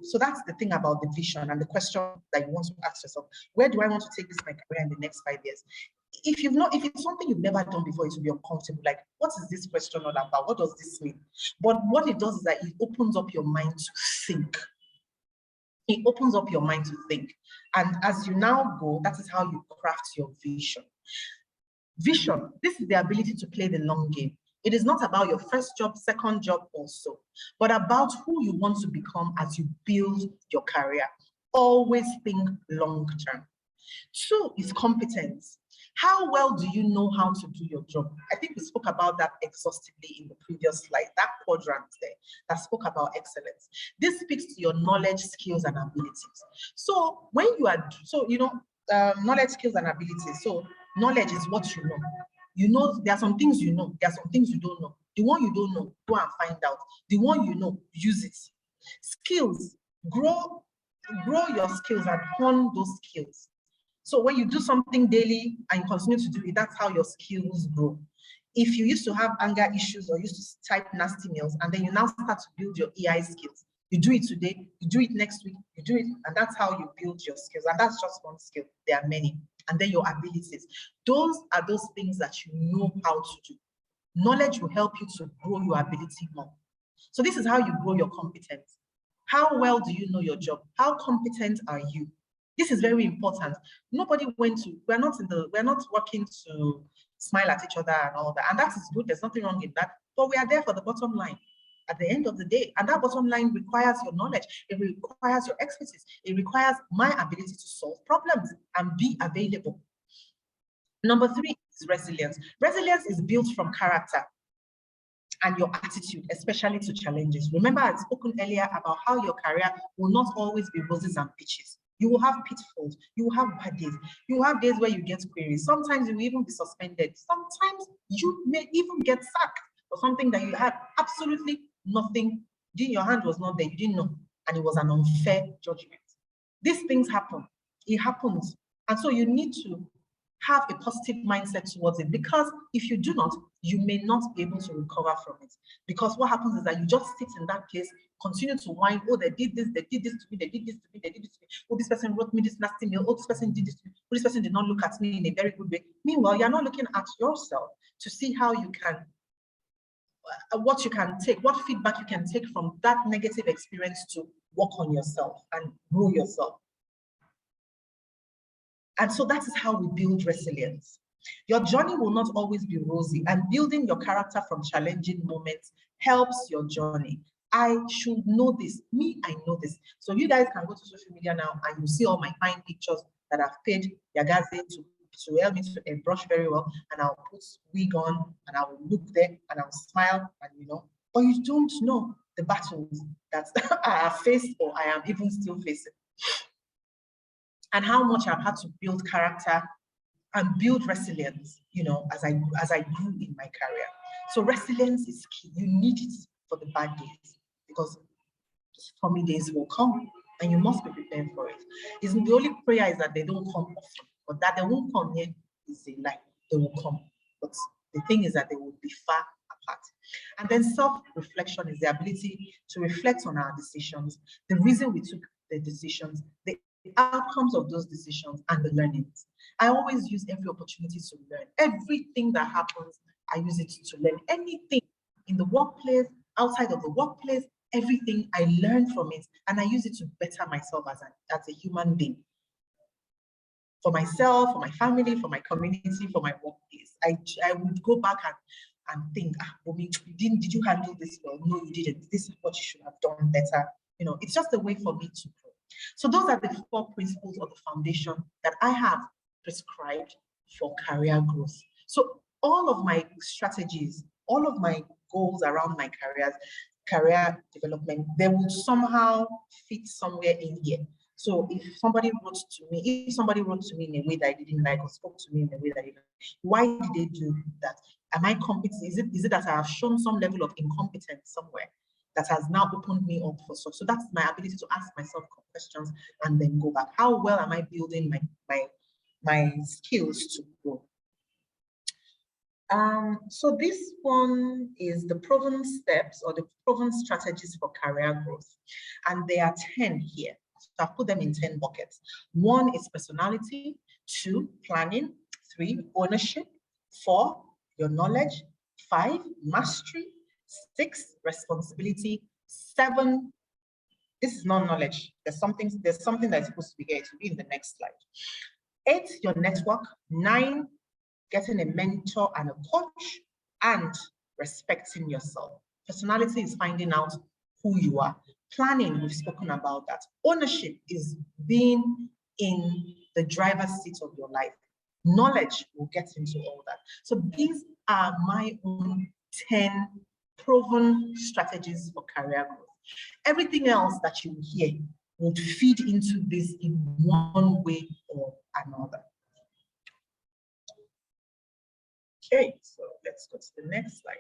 so that's the thing about the vision and the question that you want to ask yourself. Where do I want to take this my career in the next 5 years? If it's something you've never done before, it will be uncomfortable. Like, what is this question all about? What does this mean? But what it does is that it opens up your mind to think. It opens up your mind to think. And as you now go, that is how you craft your vision. Vision, this is the ability to play the long game. It is not about your first job, second job also, but about who you want to become as you build your career. Always think long term. 2 is competence. How well do you know how to do your job? I think we spoke about that exhaustively in the previous slide, that quadrant there that spoke about excellence. This speaks to your knowledge, skills, and abilities. So when you are, knowledge, skills, and abilities. So knowledge is what you know. You know, there are some things you know, there are some things you don't know. The one you don't know, go and find out. The one you know, use it. Skills, grow your skills and hone those skills. So when you do something daily and you continue to do it, that's how your skills grow. If you used to have anger issues or used to type nasty mails, and then you now start to build your EI skills, you do it today, you do it next week, you do it, and that's how you build your skills. And that's just one skill. There are many. And then your abilities. Those are those things that you know how to do. Knowledge will help you to grow your ability more. So this is how you grow your competence. How well do you know your job? How competent are you? This is very important. Nobody went to, we're not working to smile at each other and all that. And that is good. There's nothing wrong in that. But we are there for the bottom line at the end of the day. And that bottom line requires your knowledge. It requires your expertise. It requires my ability to solve problems and be available. Number 3 is resilience. Resilience is built from character and your attitude, especially to challenges. Remember, I had spoken earlier about how your career will not always be roses and peaches. You will have pitfalls, you will have bad days, you will have days where you get queries. Sometimes you will even be suspended. Sometimes you may even get sacked for something that you had absolutely nothing. Your hand was not there, you didn't know, and it was an unfair judgment. These things happen, it happens. And so you need to have a positive mindset towards it, because if you do not, you may not be able to recover from it. Because what happens is that you just sit in that place, continue to whine, oh, they did this to me, they did this to me, they did this to me. Oh, this person wrote me this nasty mail, oh, this person did this to me, oh, this person did not look at me in a very good way. Meanwhile, you're not looking at yourself to see how you can, what you can take, what feedback you can take from that negative experience to work on yourself and grow yourself. And so that is how we build resilience. Your journey will not always be rosy, and building your character from challenging moments helps your journey. I should know this. Me, I know this. So you guys can go to social media now and you see all my fine pictures that I've paid Yagaze to help me to brush very well, and I'll put wig on and I will look there and I'll smile, and but you don't know the battles that I have faced or I am even still facing. And how much I've had to build character and build resilience, as I grew in my career. So resilience is key. You need it for the bad days, because stormy days will come and you must be prepared for it. The only prayer is that they don't come often, but that they won't come here is a lie. They will come. But the thing is that they will be far apart. And then self-reflection is the ability to reflect on our decisions, the reason we took the decisions, the outcomes of those decisions, and the learnings. I always use every opportunity to learn. Everything that happens, I use it to learn. Anything in the workplace, outside of the workplace, everything I learn from it, and I use it to better myself as a human being. For myself, for my family, for my community, for my workplace. I would go back and think, Bunmi, did you handle this well? No, you didn't. This is what you should have done better. It's just a way for me to grow. So those are the 4 principles of the foundation that I have prescribed for career growth. So all of my strategies, all of my goals around my career development, they will somehow fit somewhere in here. So if somebody wrote to me in a way that I didn't like, or spoke to me in a way that I didn't like, why did they do that? Am I competent? Is it that I have shown some level of incompetence somewhere that has now opened me up for stuff? So that's my ability to ask myself questions and then go back. How well am I building my skills to grow? So this one is the proven steps or the proven strategies for career growth. And there are 10 here. So I've put them in 10 buckets. 1 is personality, 2, planning, 3, ownership, 4, your knowledge, 5, mastery, 6, responsibility, 7, this is non-knowledge. There's something that's supposed to be here. It will be in the next slide. 8, your network, 9, getting a mentor and a coach, and respecting yourself. Personality is finding out who you are. Planning, we've spoken about that. Ownership is being in the driver's seat of your life. Knowledge, we'll get into all that. So these are my own 10 proven strategies for career growth. Everything else that you hear would feed into this in one way or another. Okay, so let's go to the next slide.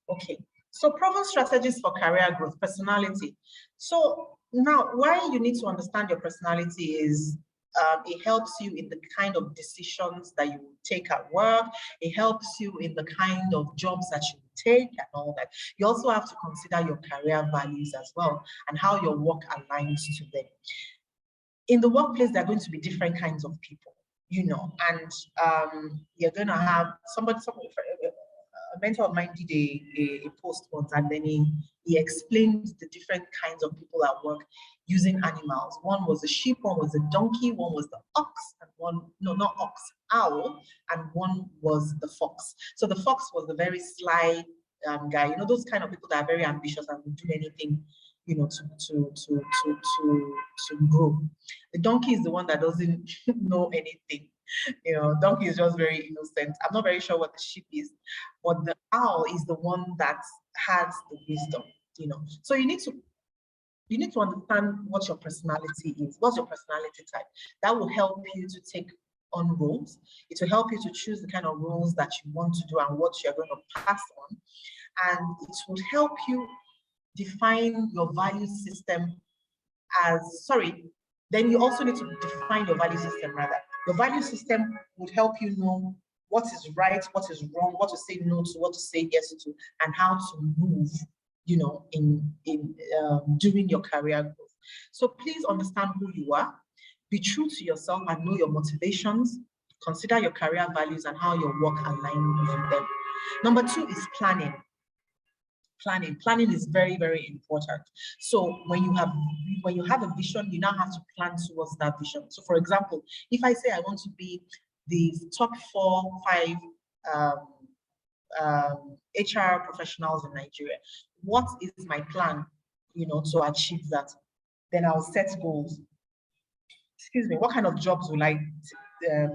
Okay, so proven strategies for career growth, personality. So now why you need to understand your personality is it helps you in the kind of decisions that you take at work. It helps you in the kind of jobs that you take and all that. You also have to consider your career values as well and how your work aligns to them. In the workplace, there are going to be different kinds of people, you know, and you're going to have a mentor of mine did a post once, and then he explained the different kinds of people at work using animals. One was a sheep, one was a donkey, one was the ox, and one, no, not ox, owl, and one was the fox. So the fox was the very sly guy, you know, those kind of people that are very ambitious and will do anything, you know, to grow. The donkey is the one that doesn't know anything. You know, donkey is just very innocent. I'm not very sure what the sheep is, but the owl is the one that has the wisdom, you know. So you need to understand what your personality is. What's your personality type? That will help you to take on roles. It will help you to choose the kind of roles that you want to do and what you're going to pass on. And it will help you define your value system then you also need to define your value system rather. Your value system would help you know what is right, what is wrong, what to say no to, what to say yes to, and how to move, you know, during your career growth. So please understand who you are, be true to yourself and know your motivations, consider your career values and how your work aligns with them. Number 2 is planning. Planning is very, very important. So when you have a vision, you now have to plan towards that vision. So for example, if I say I want to be the top 4, 5 HR professionals in Nigeria, what is my plan, you know, to achieve that? Then I'll set goals. Excuse me, what kind of jobs will I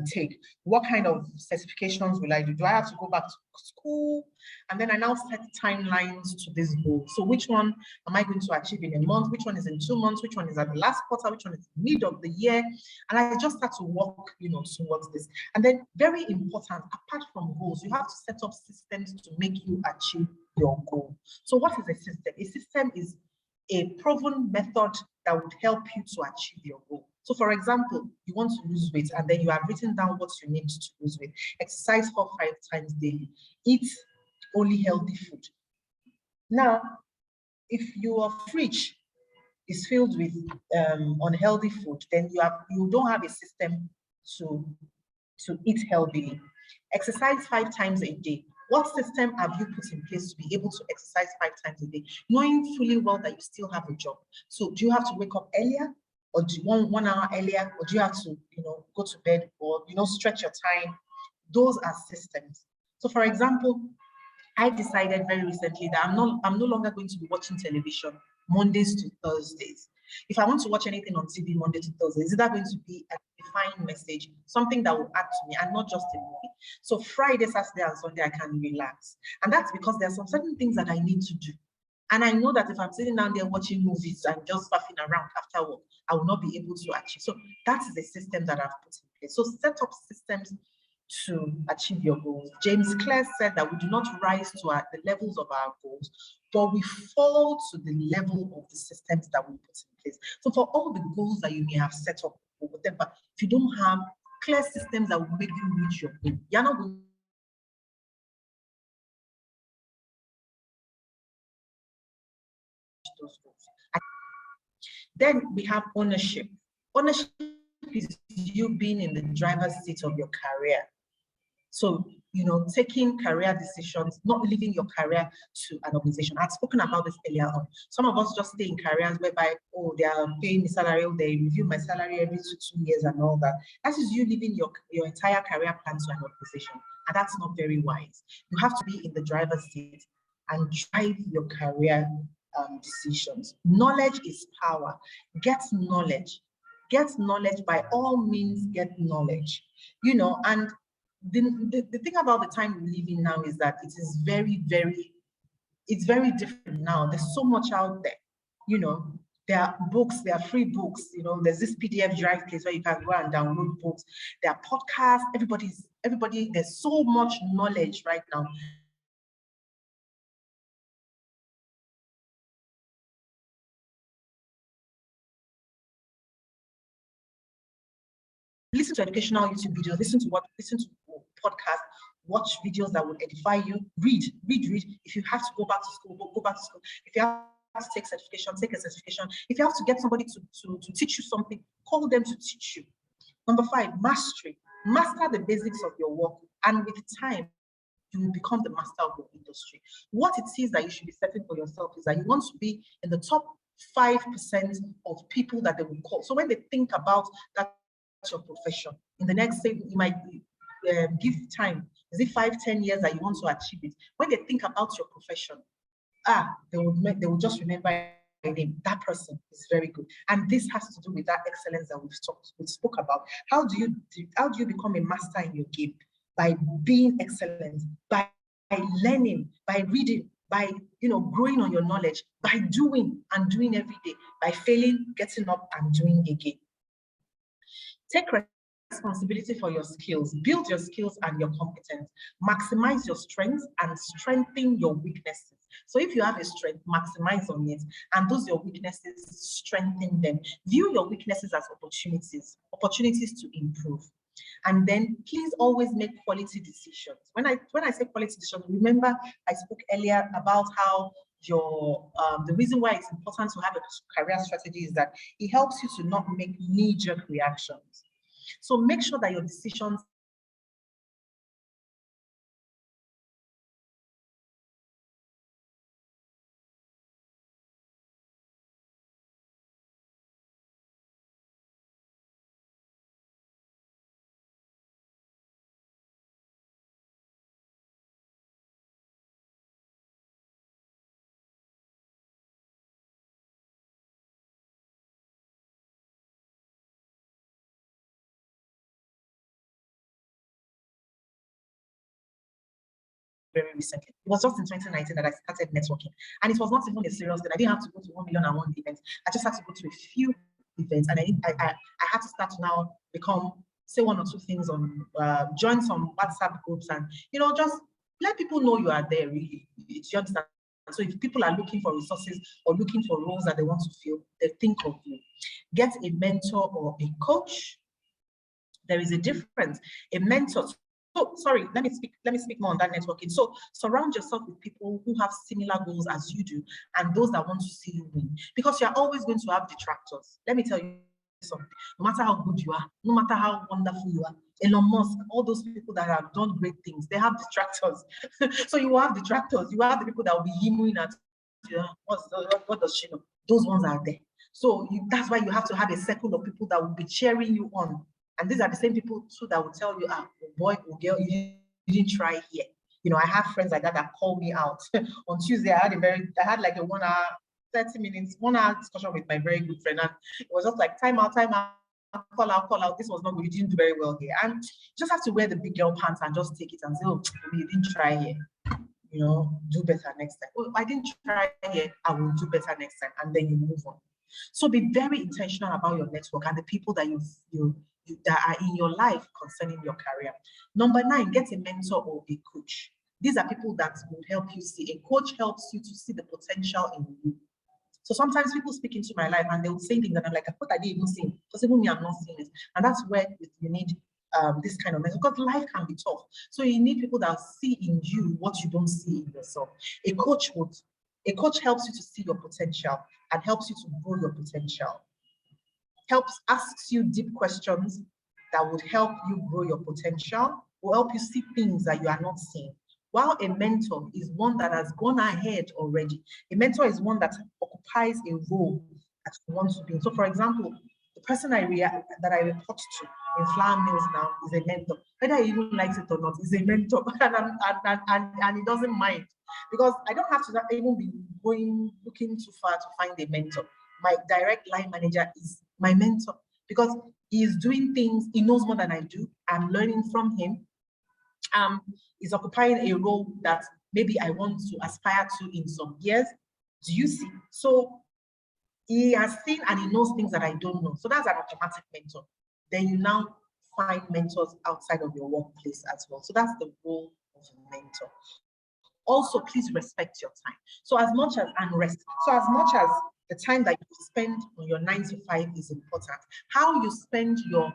take? What kind of certifications will I do? Do I have to go back to school? And then I now set timelines to this goal. So which one am I going to achieve in a month? Which one is in 2 months? Which one is at the last quarter? Which one is mid of the year? And I just start to work, you know, towards this. And then very important, apart from goals, you have to set up systems to make you achieve your goal. So what is a system? A system is a proven method that would help you to achieve your goal. So for example, you want to lose weight and then you have written down what you need to lose weight. Exercise 4 or 5 times daily. Eat only healthy food. Now, if your fridge is filled with unhealthy food, then you don't have a system to eat healthily. Exercise 5 times a day. What system have you put in place to be able to exercise 5 times a day, knowing fully well that you still have a job? So do you have to wake up earlier, or do you want 1 hour earlier, or do you have to, you know, go to bed, or, you know, stretch your time? Those are systems. So for example, I decided very recently that I'm no longer going to be watching television Mondays to Thursdays. If I want to watch anything on TV Monday to Thursday, is that going to be a defined message, something that will add to me and not just a movie? So Friday, Saturday, and Sunday, I can relax. And that's because there are some certain things that I need to do. And I know that if I'm sitting down there watching movies and just faffing around after work, I will not be able to achieve. So that is the system that I've put in place. So set up systems to achieve your goals. James Clear said that we do not rise to the levels of our goals, but we fall to the level of the systems that we put in place. So for all the goals that you may have set up or whatever, if you don't have clear systems that will make you reach your goal, you're not going to those goals. Then we have ownership. Ownership is you being in the driver's seat of your career. So, taking career decisions, not leaving your career to an organization. I've spoken about this earlier on. Some of us just stay in careers whereby, oh, they are paying me salary, they review my salary every 2 years and all that. That is you leaving your entire career plan to an organization. And that's not very wise. You have to be in the driver's seat and drive your career decisions. Knowledge is power. Get knowledge. Get knowledge, by all means, get knowledge. And the thing about the time we live in now is that it is very, it's very different now. There's so much out there. There are books, there are free books, there's this PDF drive place where you can go and download books. There are podcasts, everybody, there's so much knowledge right now. Listen to educational YouTube videos, listen to podcasts, watch videos that will edify you, read. If you have to go back to school, go back to school. If you have to take certification, take a certification. If you have to get somebody to teach you something, call them to teach you. Number 5, mastery. Master the basics of your work, and with time, you will become the master of your industry. What it is that you should be setting for yourself is that you want to be in the top 5% of people that they will call. So when they think about that your profession, in the next, say, you might give time, is it 5-10 years that you want to achieve it? When they think about your profession, they will just remember your name. That person is very good. And this has to do with that excellence that we spoke about. How do you become a master in your game? By being excellent, by learning, by reading, by growing on your knowledge, by doing every day, by failing, getting up and doing again. Take responsibility for your skills, build your skills and your competence, maximize your strengths and strengthen your weaknesses. So if you have a strength, maximize on it, and those your weaknesses, strengthen them. View your weaknesses as opportunities to improve. And then please always make quality decisions. When I say quality decisions, remember I spoke earlier about how the reason why it's important to have a career strategy is that it helps you to not make knee-jerk reactions. So make sure that your decisions very recently. It was just in 2019 that I started networking. And it was not even a serious thing. I didn't have to go to 1,000,001 events. I just had to go to a few events. And I had to start now become, say, 1 or 2 things on, join some WhatsApp groups and, just let people know you are there, really. Do you understand? So if people are looking for resources or looking for roles that they want to fill, they think of you. Get a mentor or a coach. There is a difference. A mentor. So sorry, let me speak more on that networking. So surround yourself with people who have similar goals as you do and those that want to see you win, because you're always going to have detractors. Let me tell you something. No matter how good you are, no matter how wonderful you are, Elon Musk, all those people that have done great things, they have detractors. So you will have detractors. You will have the people that will be yiming at you. What does she know? Those ones are there. So that's why you have to have a circle of people that will be cheering you on. And these are the same people too that will tell you, boy or girl, you didn't try here. You know, I have friends like that that call me out. On Tuesday, I had like a 1 hour, 30 minutes, 1 hour discussion with my very good friend. And it was just like time out, call out. This was not good. You didn't do very well here. And you just have to wear the big girl pants and just take it and say, oh, you didn't try here. You know, do better next time. Well, I didn't try here, I will do better next time. And then you move on. So be very intentional about your network and the people that that are in your life concerning your career. Number 9, get a mentor or a coach. These are people that will help you see. A coach helps you to see the potential in you. So sometimes people speak into my life and they will say things and I'm like, what are they even saying? Because even me, I'm not seeing it. And that's where you need this kind of mentor, because life can be tough. So you need people that see in you what you don't see in yourself. A coach helps you to see your potential and helps you to grow your potential. Asks you deep questions that would help you grow your potential, will help you see things that you are not seeing. While a mentor is one that has gone ahead already. A mentor is one that occupies a role that you want to be in. So for example, the person that I report to in flour mills now is a mentor. Whether he even likes it or not, is a mentor, and he doesn't mind, because I don't have to even be looking too far to find a mentor. My direct line manager is my mentor because he is doing things, he knows more than I do. I'm learning from him. He's occupying a role that maybe I want to aspire to in some years. Do you see? So he has seen and he knows things that I don't know. So that's an automatic mentor. Then you now find mentors outside of your workplace as well. So that's the role of a mentor. Also, please respect your time. So as much as the time that you spend on your 9 to 5 is important, how you spend your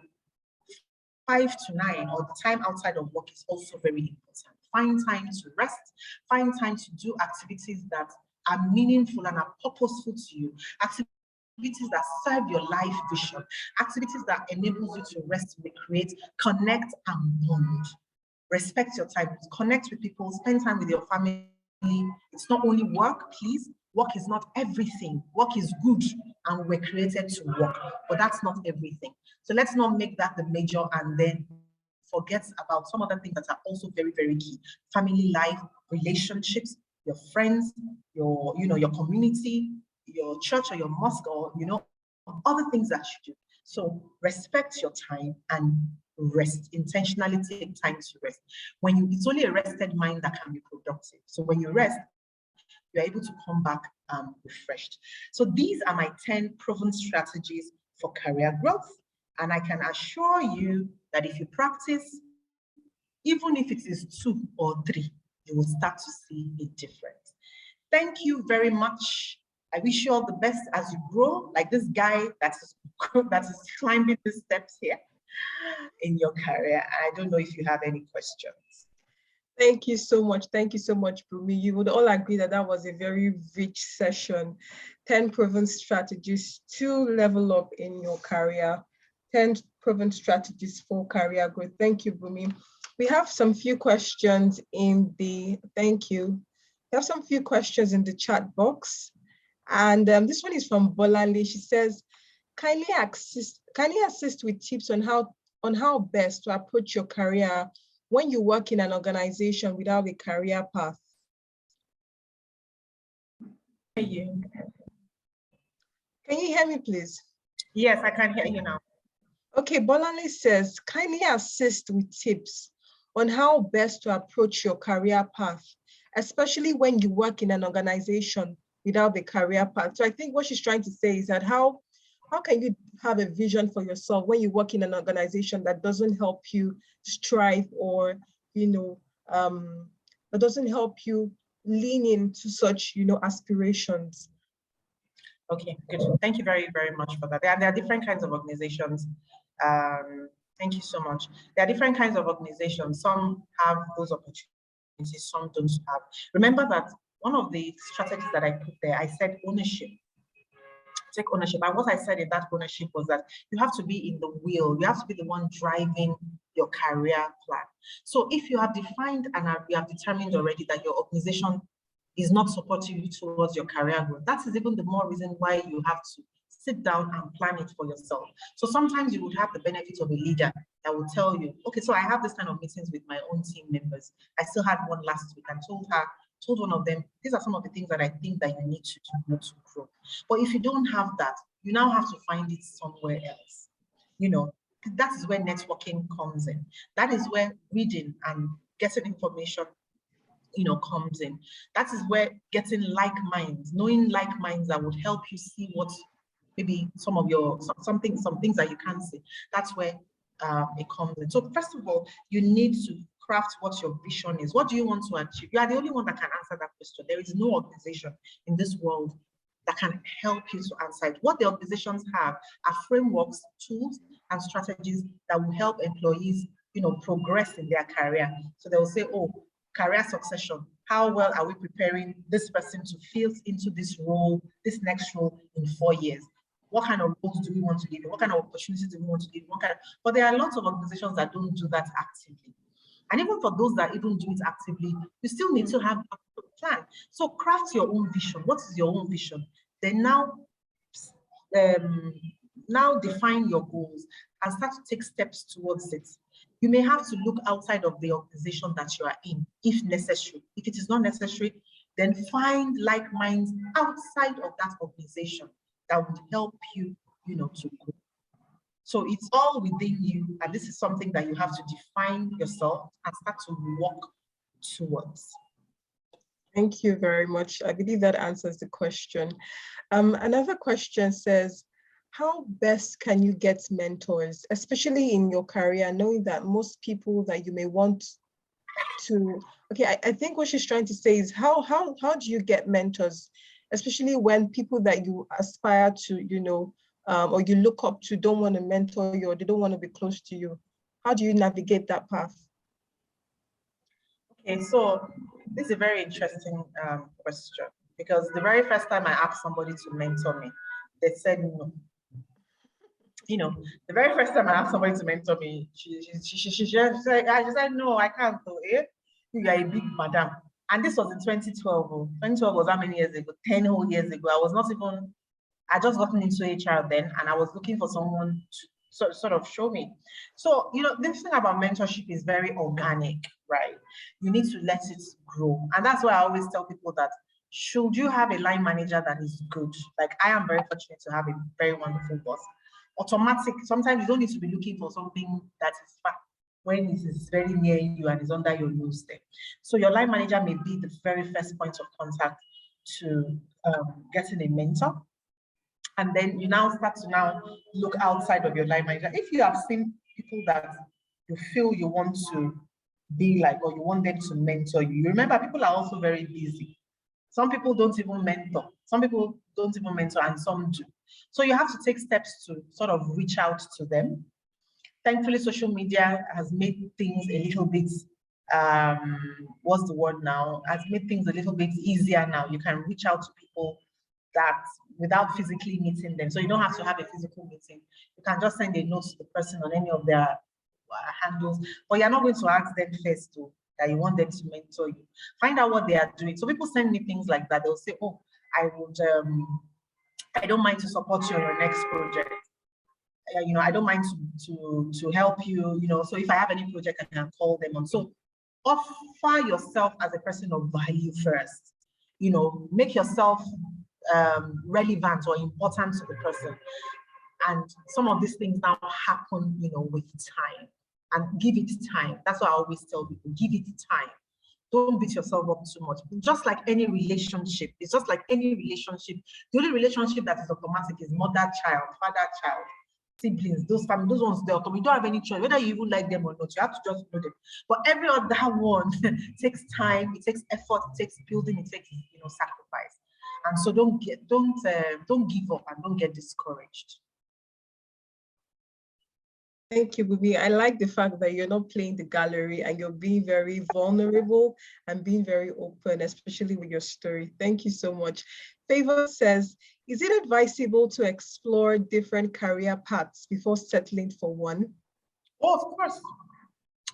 5 to 9 or the time outside of work is also very important. Find time to rest, find time to do activities that are meaningful and are purposeful to you, activities that serve your life vision, activities that enables you to rest, recreate, connect, and bond. Respect your time, connect with people, spend time with your family. It's not only work, please. Work is not everything. Work is good and we're created to work, but that's not everything. So let's not make that the major and then forget about some other things that are also very, very key. Family life, relationships, your friends, your community, your church or your mosque, or other things that you do. So respect your time and rest. Intentionally take time to rest. It's only a rested mind that can be productive. So when you rest, you're able to come back refreshed. So these are my 10 proven strategies for career growth. And I can assure you that if you practice, even if it is 2 or 3, you will start to see a difference. Thank you very much. I wish you all the best as you grow, like this guy that is climbing the steps here in your career. I don't know if you have any questions.
Thank you so much. Thank you so much, Bunmi. You would all agree that that was a very rich session. 10 proven strategies to level up in your career. 10 proven strategies for career growth. Thank you, Bunmi. We have some few questions in the, thank you. We have some few questions in the chat box. And this one is from Bolali. She says, kindly assist with tips on how best to approach your career when you work in an organization without a career path.
Can you
hear me, please?
Yes, I can hear you now.
Okay, Bolale says, kindly assist with tips on how best to approach your career path, especially when you work in an organization without the career path. So I think what she's trying to say is that how can you have a vision for yourself when you work in an organization that doesn't help you strive or, that doesn't help you lean into such, aspirations?
Okay, good. Thank you very, very much for that. There are different kinds of organizations. Thank you so much. There are different kinds of organizations. Some have those opportunities, some don't have. Remember that one of the strategies that I put there, I said ownership. Take ownership. And what I said in that ownership was that you have to be in the wheel. You have to be the one driving your career plan. So if you have defined and you have determined already that your organization is not supporting you towards your career growth, that is even the more reason why you have to sit down and plan it for yourself. So sometimes you would have the benefit of a leader that will tell you, okay, so I have this kind of meetings with my own team members. I still had one last week and told one of them, these are some of the things that I think that you need to do to grow. But if you don't have that, you now have to find it somewhere else. You know, that is where networking comes in. That is where reading and getting information, you know, comes in. That is where getting like minds, knowing like minds that would help you see what maybe some of your, some things that you can't see. That's where it comes in. So first of all, you need to craft what your vision is. What do you want to achieve? You are the only one that can answer that question. There is no organization in this world that can help you to answer it. What the organizations have are frameworks, tools, and strategies that will help employees, you know, progress in their career. So they will say, oh, career succession. How well are we preparing this person to fit into this role, this next role in 4 years? What kind of roles do we want to give? What kind of opportunities do we want to give? But there are lots of organizations that don't do that actively. And even for those that even do it actively, you still need to have a plan. So craft your own vision. What is your own vision? Then now define your goals and start to take steps towards it. You may have to look outside of the organization that you are in, if necessary. If it is not necessary, then find like minds outside of that organization that would help you, you know, to grow. So it's all within you, and this is something that you have to define yourself and start to work towards.
Thank you very much. I believe that answers the question. Another question says, how best can you get mentors, especially in your career, knowing that most people that you may want to, okay, I think what she's trying to say is how do you get mentors, especially when people that you aspire to, you know, or you look up to don't want to mentor you or they don't want to be close to you? How do you navigate that path?
Okay, so this is a very interesting question, because the very first time I asked somebody to mentor me, they said no. You know, the very first time I asked somebody to mentor me, she said, no, I can't do it. You are a big madam. And this was in 2012. 2012 was how many years ago? 10 whole years ago. I just gotten into HR then, and I was looking for someone to sort of show me. So, you know, this thing about mentorship is very organic, right? You need to let it grow. And that's why I always tell people that should you have a line manager that is good, like I am very fortunate to have a very wonderful boss, automatic, sometimes you don't need to be looking for something that is far when it is very near you and is under your nose there. So your line manager may be the very first point of contact to getting a mentor. And then you now start to now look outside of your line manager. If you have seen people that you feel you want to be like, or you want them to mentor you, you remember people are also very busy. Some people don't even mentor. Some people don't even mentor, and some do. So you have to take steps to sort of reach out to them. Thankfully, social media has made things a little bit, what's the word now? Has made things a little bit easier now. You can reach out to people that without physically meeting them. So you don't have to have a physical meeting. You can just send a note to the person on any of their handles, but you're not going to ask them first that you want them to mentor you. Find out what they are doing. So people send me things like that. They'll say, oh, I don't mind to support you on your next project. You know, I don't mind to help you, you know, so if I have any project, I can call them on. So offer yourself as a person of value first. You know, make yourself relevant or important to the person. And some of these things now happen, you know, with time. And give it time. That's what I always tell people, give it time. Don't beat yourself up too much. Just like any relationship, it's just like any relationship. The only relationship that is automatic is mother-child, father-child, siblings, those families, those ones, you don't have any choice, whether you even like them or not, you have to just know them. But every other one takes time, it takes effort, it takes building, it takes, you know, sacrifice. And so don't give up and don't get discouraged.
Thank you, Bunmi. I like the fact that you're not playing the gallery and you're being very vulnerable and being very open, especially with your story. Thank you so much. Favor says, is it advisable to explore different career paths before settling for one?
Oh, of course.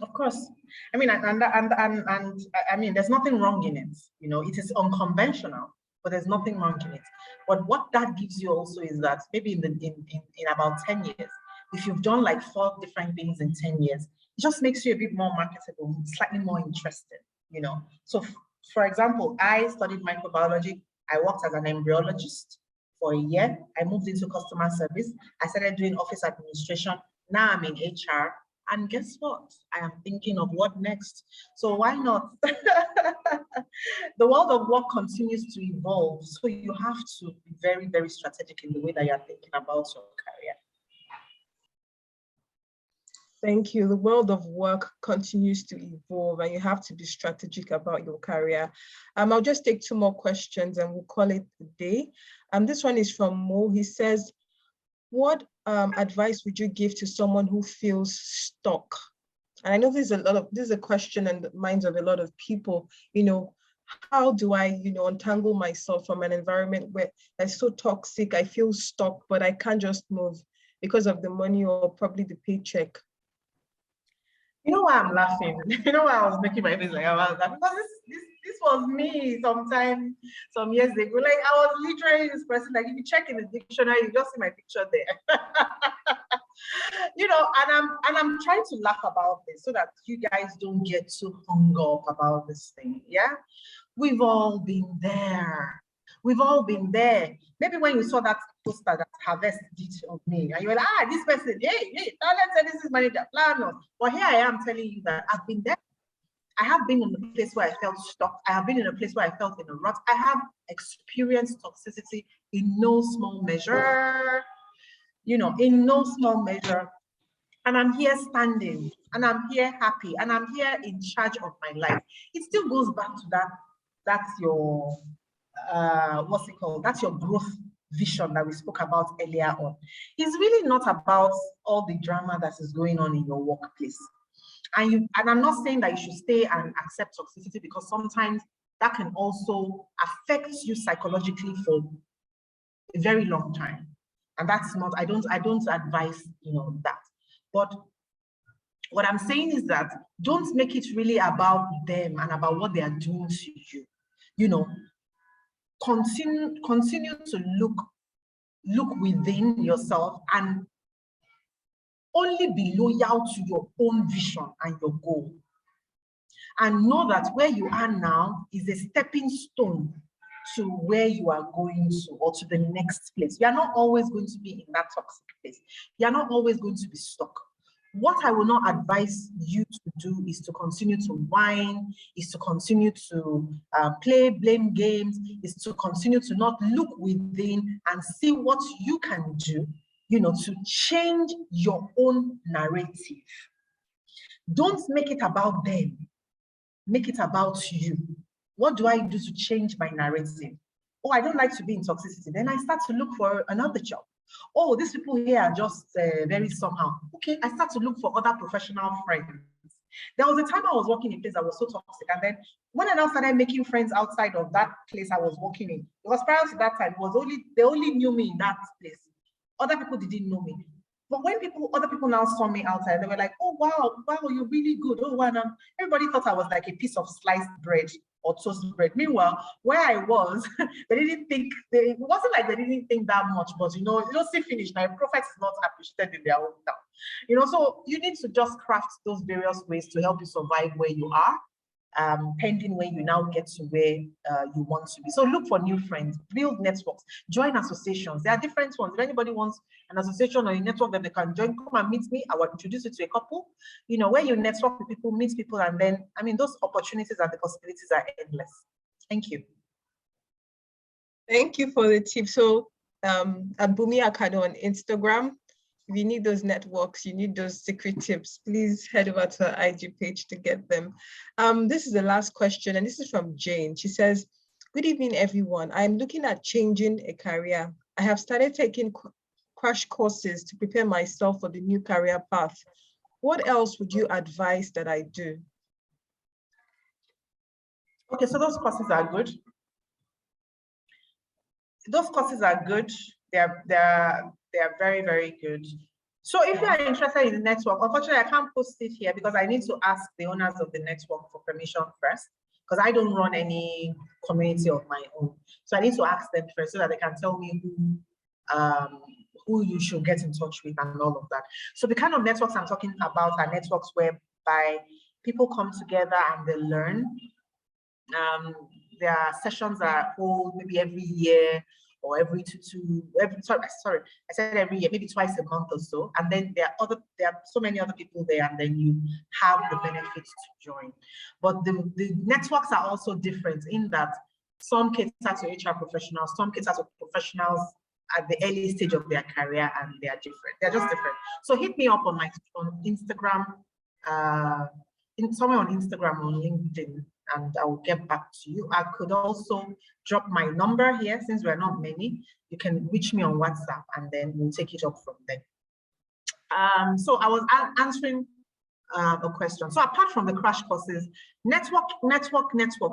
Of course. I mean, and I mean, there's nothing wrong in it. You know, it is unconventional. but there's nothing wrong in it. But what that gives you also is that maybe in about 10 years, if you've done like 4 different things in 10 years, it just makes you a bit more marketable, slightly more interesting, you know. So for example, I studied microbiology. I worked as an embryologist for a year. I moved into customer service. I started doing office administration. Now I'm in HR. And guess what? I am thinking of what next. So why not? The world of work continues to evolve. So you have to be very, very strategic in the way that you're thinking about your career.
Thank you. The world of work continues to evolve and you have to be strategic about your career. I'll just take 2 more questions and we'll call it a day. This one is from Mo. He says, what advice would you give to someone who feels stuck? And I know this is a question in the minds of a lot of people, you know, how do I, you know, untangle myself from an environment where it's so toxic, I feel stuck, but I can't just move because of the money or probably the paycheck?
You know why I'm laughing? You know why I was making my face like I was laughing? Because this was me some years ago. Like I was literally this person, like if you check in the dictionary, you just see my picture there. You know, and I'm trying to laugh about this so that you guys don't get too hung up about this thing. Yeah. We've all been there. We've all been there. Maybe when you saw that poster that Harvest did of me, and you were like, this person, hey, talent services manager, plan. But here I am telling you that I've been there. I have been in a place where I felt stuck. I have been in a place where I felt in a rut. I have experienced toxicity in no small measure, you know, in no small measure. And I'm here standing, and I'm here happy, and I'm here in charge of my life. It still goes back to that. That's your, what's it called? That's your growth vision that we spoke about earlier on. It's really not about all the drama that is going on in your workplace. And I'm not saying that you should stay and accept toxicity, because sometimes that can also affect you psychologically for a very long time. And that's not, I don't advise, you know, that. But what I'm saying is that don't make it really about them and about what they are doing to you. You know, continue to look within yourself and only be loyal to your own vision and your goal. And know that where you are now is a stepping stone to where you are going to, or to the next place. You are not always going to be in that toxic place. You are not always going to be stuck. What I will not advise you to do is to continue to whine, is to continue to play blame games, is to continue to not look within and see what you can do, you know, to change your own narrative. Don't make it about them. Make it about you. What do I do to change my narrative? Oh, I don't like to be in toxicity. Then I start to look for another job. Oh, these people here are just very somehow. Okay, I start to look for other professional friends. There was a time I was working in a place that was so toxic. And then when I now started making friends outside of that place I was working in, because prior to that time, they only knew me in that place. Other people didn't know me. But when other people now saw me outside, they were like, oh, wow, you're really good. Oh, wow. Everybody thought I was like a piece of sliced bread or toast bread. Meanwhile, where I was, it wasn't like they didn't think that much, but you know, see finish, my prophet is not appreciated in their hometown. You know, so you need to just craft those various ways to help you survive where you are, pending when you now get to where you want to be. So look for new friends, build networks, join associations. There are different ones. If anybody wants an association or a network that they can join, come and meet me. I will introduce you to a couple, you know, where you network with people, meet people, and then, I mean, those opportunities and the possibilities are endless. Thank you.
Thank you for the tip. So at Bunmi Akano on Instagram, if you need those networks, you need those secret tips, please head over to our IG page to get them. This is the last question, and this is from Jane. She says, good evening, everyone. I'm looking at changing a career. I have started taking crash courses to prepare myself for the new career path. What else would you advise that I do?
Okay, so those courses are good. Those courses are good. They're very, very good. So if you are interested in the network, unfortunately, I can't post it here because I need to ask the owners of the network for permission first, because I don't run any community of my own. So I need to ask them first so that they can tell me who you should get in touch with and all of that. So the kind of networks I'm talking about are networks whereby people come together and they learn. There are sessions that hold maybe every year or every sorry, I said every year, maybe twice a month or so. And then there are so many other people there, and then you have the benefits to join. But the networks are also different in that some cater to HR professionals, some cater to professionals at the early stage of their career, and they are different. They're just different. So hit me up on Instagram, somewhere on Instagram or LinkedIn, and I will get back to you. I could also drop my number here since we're not many. You can reach me on WhatsApp, and then we'll take it up from there. So I was answering a question. So apart from the crash courses, network.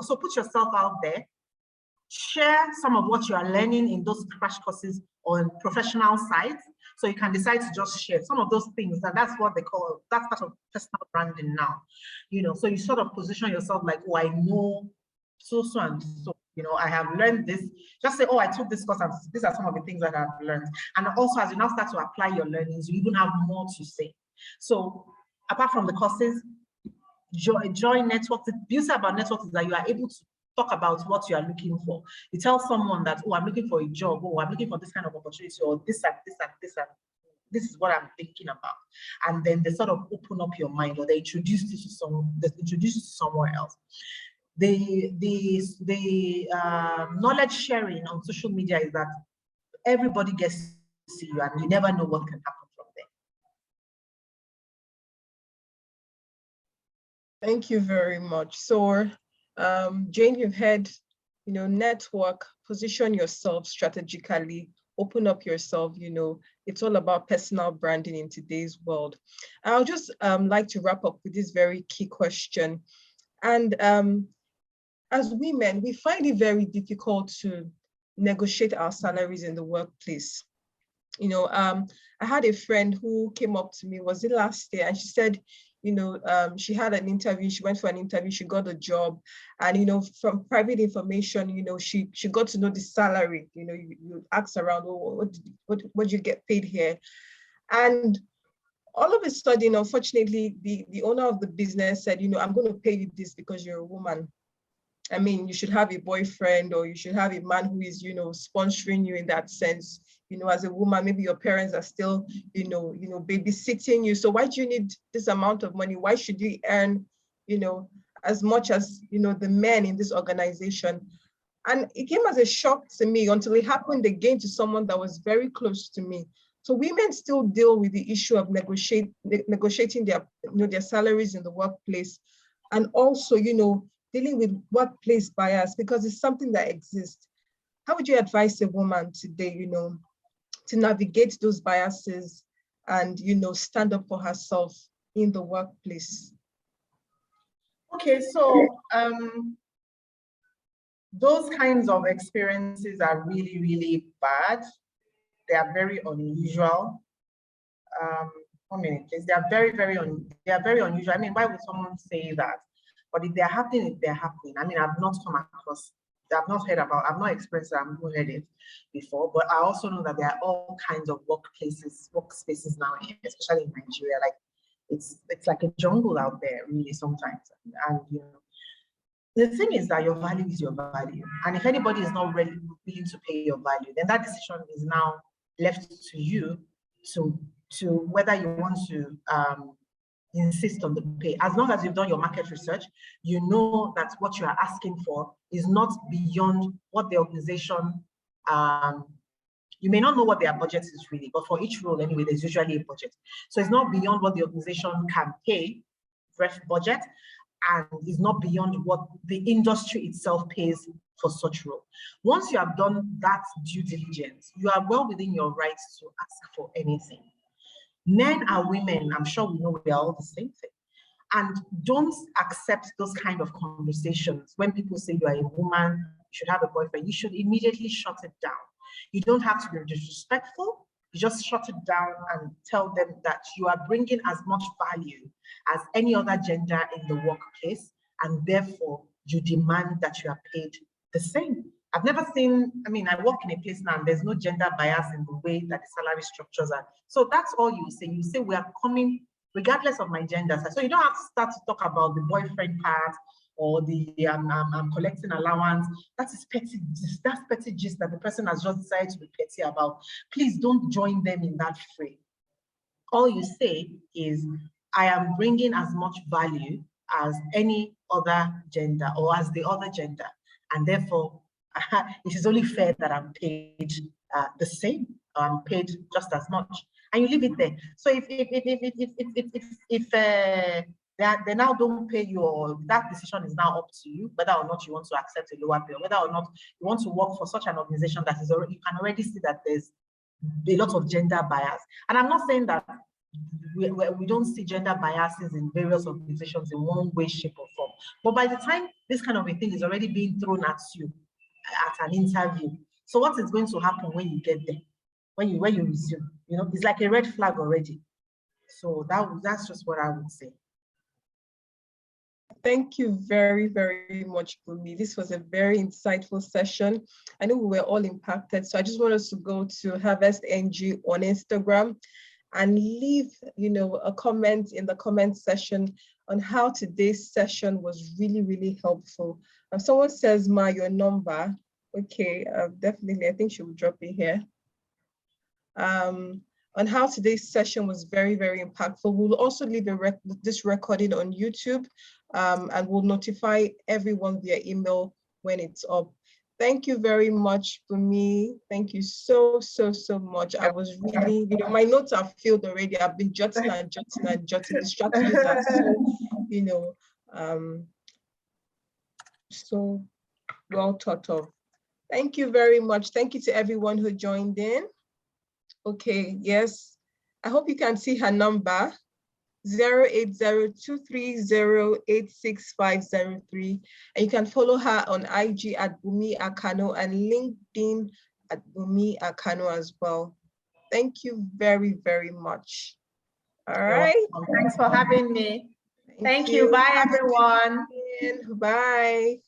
So put yourself out there. Share some of what you are learning in those crash courses on professional sites. So you can decide to just share some of those things, and that's what they call, that's part of personal branding now. You know, so you sort of position yourself like, oh, I know so and so, you know, I have learned this. Just say, oh, I took this course and these are some of the things that I've learned. And also, as you now start to apply your learnings, you even have more to say. So apart from the courses, join networks. The beauty about networks is that you are able to talk about what you are looking for. You tell someone that, oh, I'm looking for a job, oh, I'm looking for this kind of opportunity, or this and this and this and this is what I'm thinking about. And then they sort of open up your mind, or they introduce you to somewhere else. The knowledge sharing on social media is that everybody gets to see you, and you never know what can happen from there.
Thank you very much. So Jane, you've heard, you know, network, position yourself strategically, open up yourself, you know, it's all about personal branding in today's world. I'll just like to wrap up with this very key question. And as women, we find it very difficult to negotiate our salaries in the workplace. You know, I had a friend who came up to me, was it last year, and she said, you know, she had an interview, she went for an interview, she got a job, and, you know, from private information, you know, she got to know the salary. You know, you ask around, oh, what do you get paid here? And all of a sudden, unfortunately, the owner of the business said, you know, I'm going to pay you this because you're a woman. I mean, you should have a boyfriend, or you should have a man who is, you know, sponsoring you in that sense. You know, as a woman, maybe your parents are still, you know, babysitting you. So why do you need this amount of money? Why should you earn, you know, as much as, you know, the men in this organization? And it came as a shock to me until it happened again to someone that was very close to me. So women still deal with the issue of negotiating their, you know, their salaries in the workplace, and also, you know, dealing with workplace bias, because it's something that exists. How would you advise a woman today, you know, to navigate those biases and, you know, stand up for herself in the workplace?
Okay, so those kinds of experiences are really, really bad. They are very unusual. 1 minute, please. They are very unusual. I mean, why would someone say that? But if they're happening, they're happening. I mean, I've not come across, I've not experienced it, I've not heard it before, but I also know that there are all kinds of workspaces now, especially in Nigeria. Like, it's like a jungle out there, really, sometimes. And, you know, the thing is that your value is your value. And if anybody is not really willing to pay your value, then that decision is now left to you to whether you want to insist on the pay. As long as you've done your market research, you know that what you are asking for is not beyond what the organization, you may not know what their budget is really, but for each role anyway, there's usually a budget. So it's not beyond what the organization can pay, ref budget, and is not beyond what the industry itself pays for such role. Once you have done that due diligence, you are well within your rights to ask for anything. Men and women, I'm sure we know we are all the same thing. And don't accept those kind of conversations. When people say you are a woman, you should have a boyfriend, you should immediately shut it down. You don't have to be disrespectful. You just shut it down and tell them that you are bringing as much value as any other gender in the workplace, and therefore you demand that you are paid the same. I've never seen, I mean, I work in a place now and there's no gender bias in the way that the salary structures are. So that's all you say. You say we are coming regardless of my gender. So you don't have to start to talk about the boyfriend part or the I'm collecting allowance. That is petty. That's petty gist that the person has just decided to be petty about. Please don't join them in that fray. All you say is, I am bringing as much value as any other gender or as the other gender, and therefore it is only fair that I'm paid the same. I'm paid just as much, and you leave it there. So if they now don't pay you, or that decision is now up to you, whether or not you want to accept a lower pay, or whether or not you want to work for such an organization that is already, you can already see that there's a lot of gender bias. And I'm not saying that we don't see gender biases in various organizations in one way, shape, or form. But by the time this kind of a thing is already being thrown at you at an interview, so what is going to happen when you get there? When you resume, you know, it's like a red flag already. So that's just what I would say.
Thank you very, very much, Bunmi. This was a very insightful session. I know we were all impacted, so I just want us to go to Harvest NG on Instagram and leave, you know, a comment in the comment section on how today's session was really, really helpful. If someone says, Ma, your number, okay, definitely, I think she will drop it here. On how today's session was very, very impactful. We'll also leave this recording on YouTube, and we'll notify everyone via email when it's up. Thank you very much, Bunmi. Thank you so, so, so much. I was really, you know, my notes are filled already. I've been jotting and jotting and jotting. The strategies are so, you know, so well thought of. Thank you very much. Thank you to everyone who joined in. Okay, yes. I hope you can see her number, 08023086503. And you can follow her on IG at Bunmi Akano and LinkedIn at Bunmi Akano as well. Thank you very, very much. All right.
Thanks for having me. Thank you. Bye, everyone.
Bye.